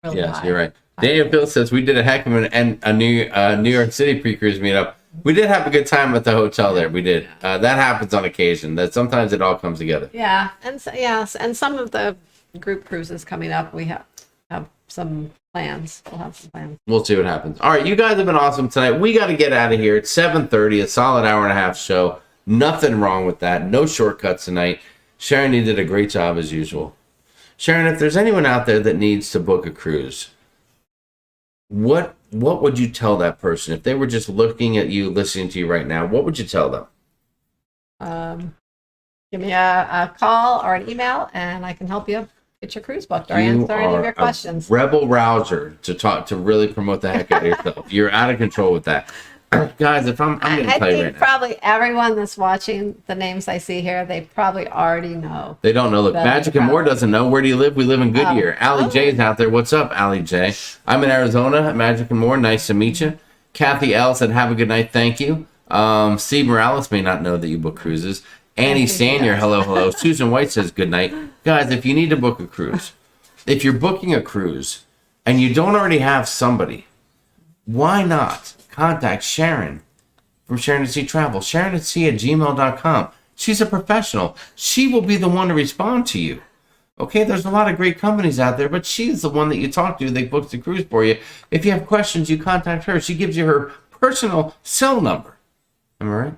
really high. You're right. Daniel Phil says we did a heck of a New York City pre-cruise meetup. We did have a good time at the hotel there. We did. That happens on occasion. That sometimes it all comes together. Yeah, and some of the group cruises coming up, we have some plans. We'll have some plans. We'll see what happens. All right, you guys have been awesome tonight. We got to get out of here. It's 7:30, a solid hour and a half show. Nothing wrong with that. No shortcuts tonight. Sharon, you did a great job as usual. Sharon, if there's anyone out there that needs to book a cruise, what would you tell that person if they were just looking at you, listening to you right now? What would you tell them? Give me a call or an email, and I can help you get your cruise booked or answer any of your questions. Rebel rouser to really promote the heck out of yourself. You're out of control with that. Guys, if I'm going to tell you right now. Probably everyone that's watching the names I see here, they probably already know. They don't know. Look, Magic and More doesn't know. Where do you live? We live in Goodyear. Allie J's out there. What's up, Allie J? I'm in Arizona at Magic and More. Nice to meet you. Kathy L said, have a good night. Thank you. Steve Morales may not know that you book cruises. Annie Sanier, hello. Susan White says, good night. Guys, if you need to book a cruise, if you're booking a cruise and you don't already have somebody, why not contact Sharon from sharonatsea travel, sharonatsea@gmail.com. She's a professional. She will be the one to respond to you. Okay, there's a lot of great companies out there, but she's the one that you talk to. They book the cruise for you. If you have questions, you contact her. She gives you her personal cell number. Am I right?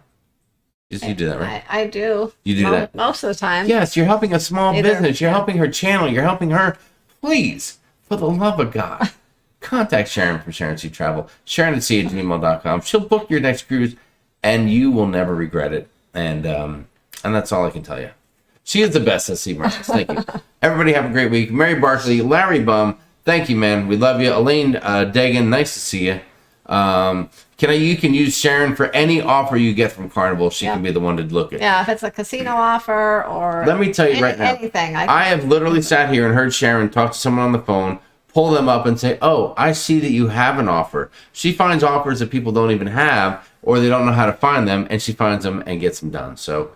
You do that, right? I do. You do that? Most of the time. Yes, you're helping a small business. You're helping her channel. You're helping her. Please, for the love of God, contact Sharon from sharonatsea travel, sharonatsea@gmail.com. She'll book your next cruise, and you will never regret it. And that's all I can tell you. She is the best at Sea Markets. Thank you. Everybody have a great week. Mary Barkley, Larry Bum, thank you, man. We love you. Elaine Dagan, nice to see you. You can use Sharon for any offer you get from Carnival. She can be the one to look at. Yeah, if it's a casino offer or let me tell you right now, anything. I have literally sat here and heard Sharon talk to someone on the phone, pull them up and say, oh, I see that you have an offer. She finds offers that people don't even have, or they don't know how to find them, and she finds them and gets them done. So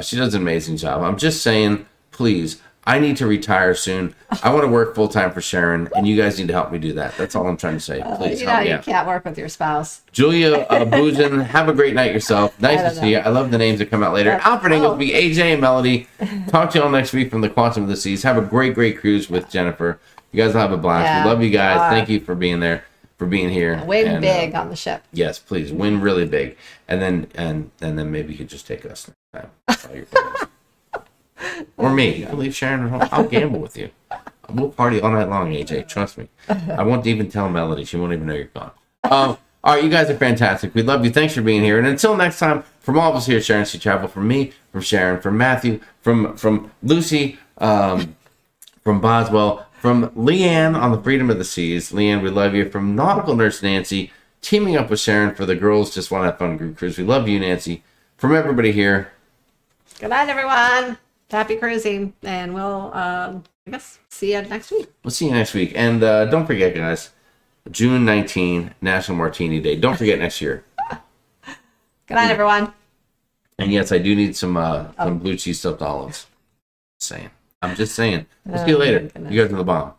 she does an amazing job. I'm just saying, please, I need to retire soon. I want to work full-time for Sharon, and you guys need to help me do that. That's all I'm trying to say. Please help me out. You can't work with your spouse. Julia Boozin, have a great night yourself. Nice to see you. I love the names that come out later. Alfred Engels will be AJ and Melody. Talk to you all next week from the Quantum of the Seas. Have a great cruise with Jennifer. You guys will have a blast. Yeah. We love you guys. Thank you for being there, for being here. Win big on the ship. Yes, please. Win really big. And then maybe you could just take us next time. Or me. You can leave Sharon at home. I'll gamble with you. We'll party all night long, AJ. Trust me. I won't even tell Melody. She won't even know you're gone. All right, you guys are fantastic. We love you. Thanks for being here. And until next time, from all of us here at Sharon Sea Travel, from me, from Sharon, from Matthew, from Lucy, from Boswell, from Leanne on the Freedom of the Seas. Leanne, we love you. From Nautical Nurse Nancy, teaming up with Sharon for the Girls Just Want to Have Fun Group Cruise. We love you, Nancy. From everybody here. Good night, everyone. Happy cruising, and we'll I guess see you next week. We'll see you next week. And don't forget, guys, June 19, National Martini Day. Don't forget next year. Good night, everyone. And yes, I do need some blue cheese stuffed olives. I'm just saying. We'll see you later. You guys are the bomb.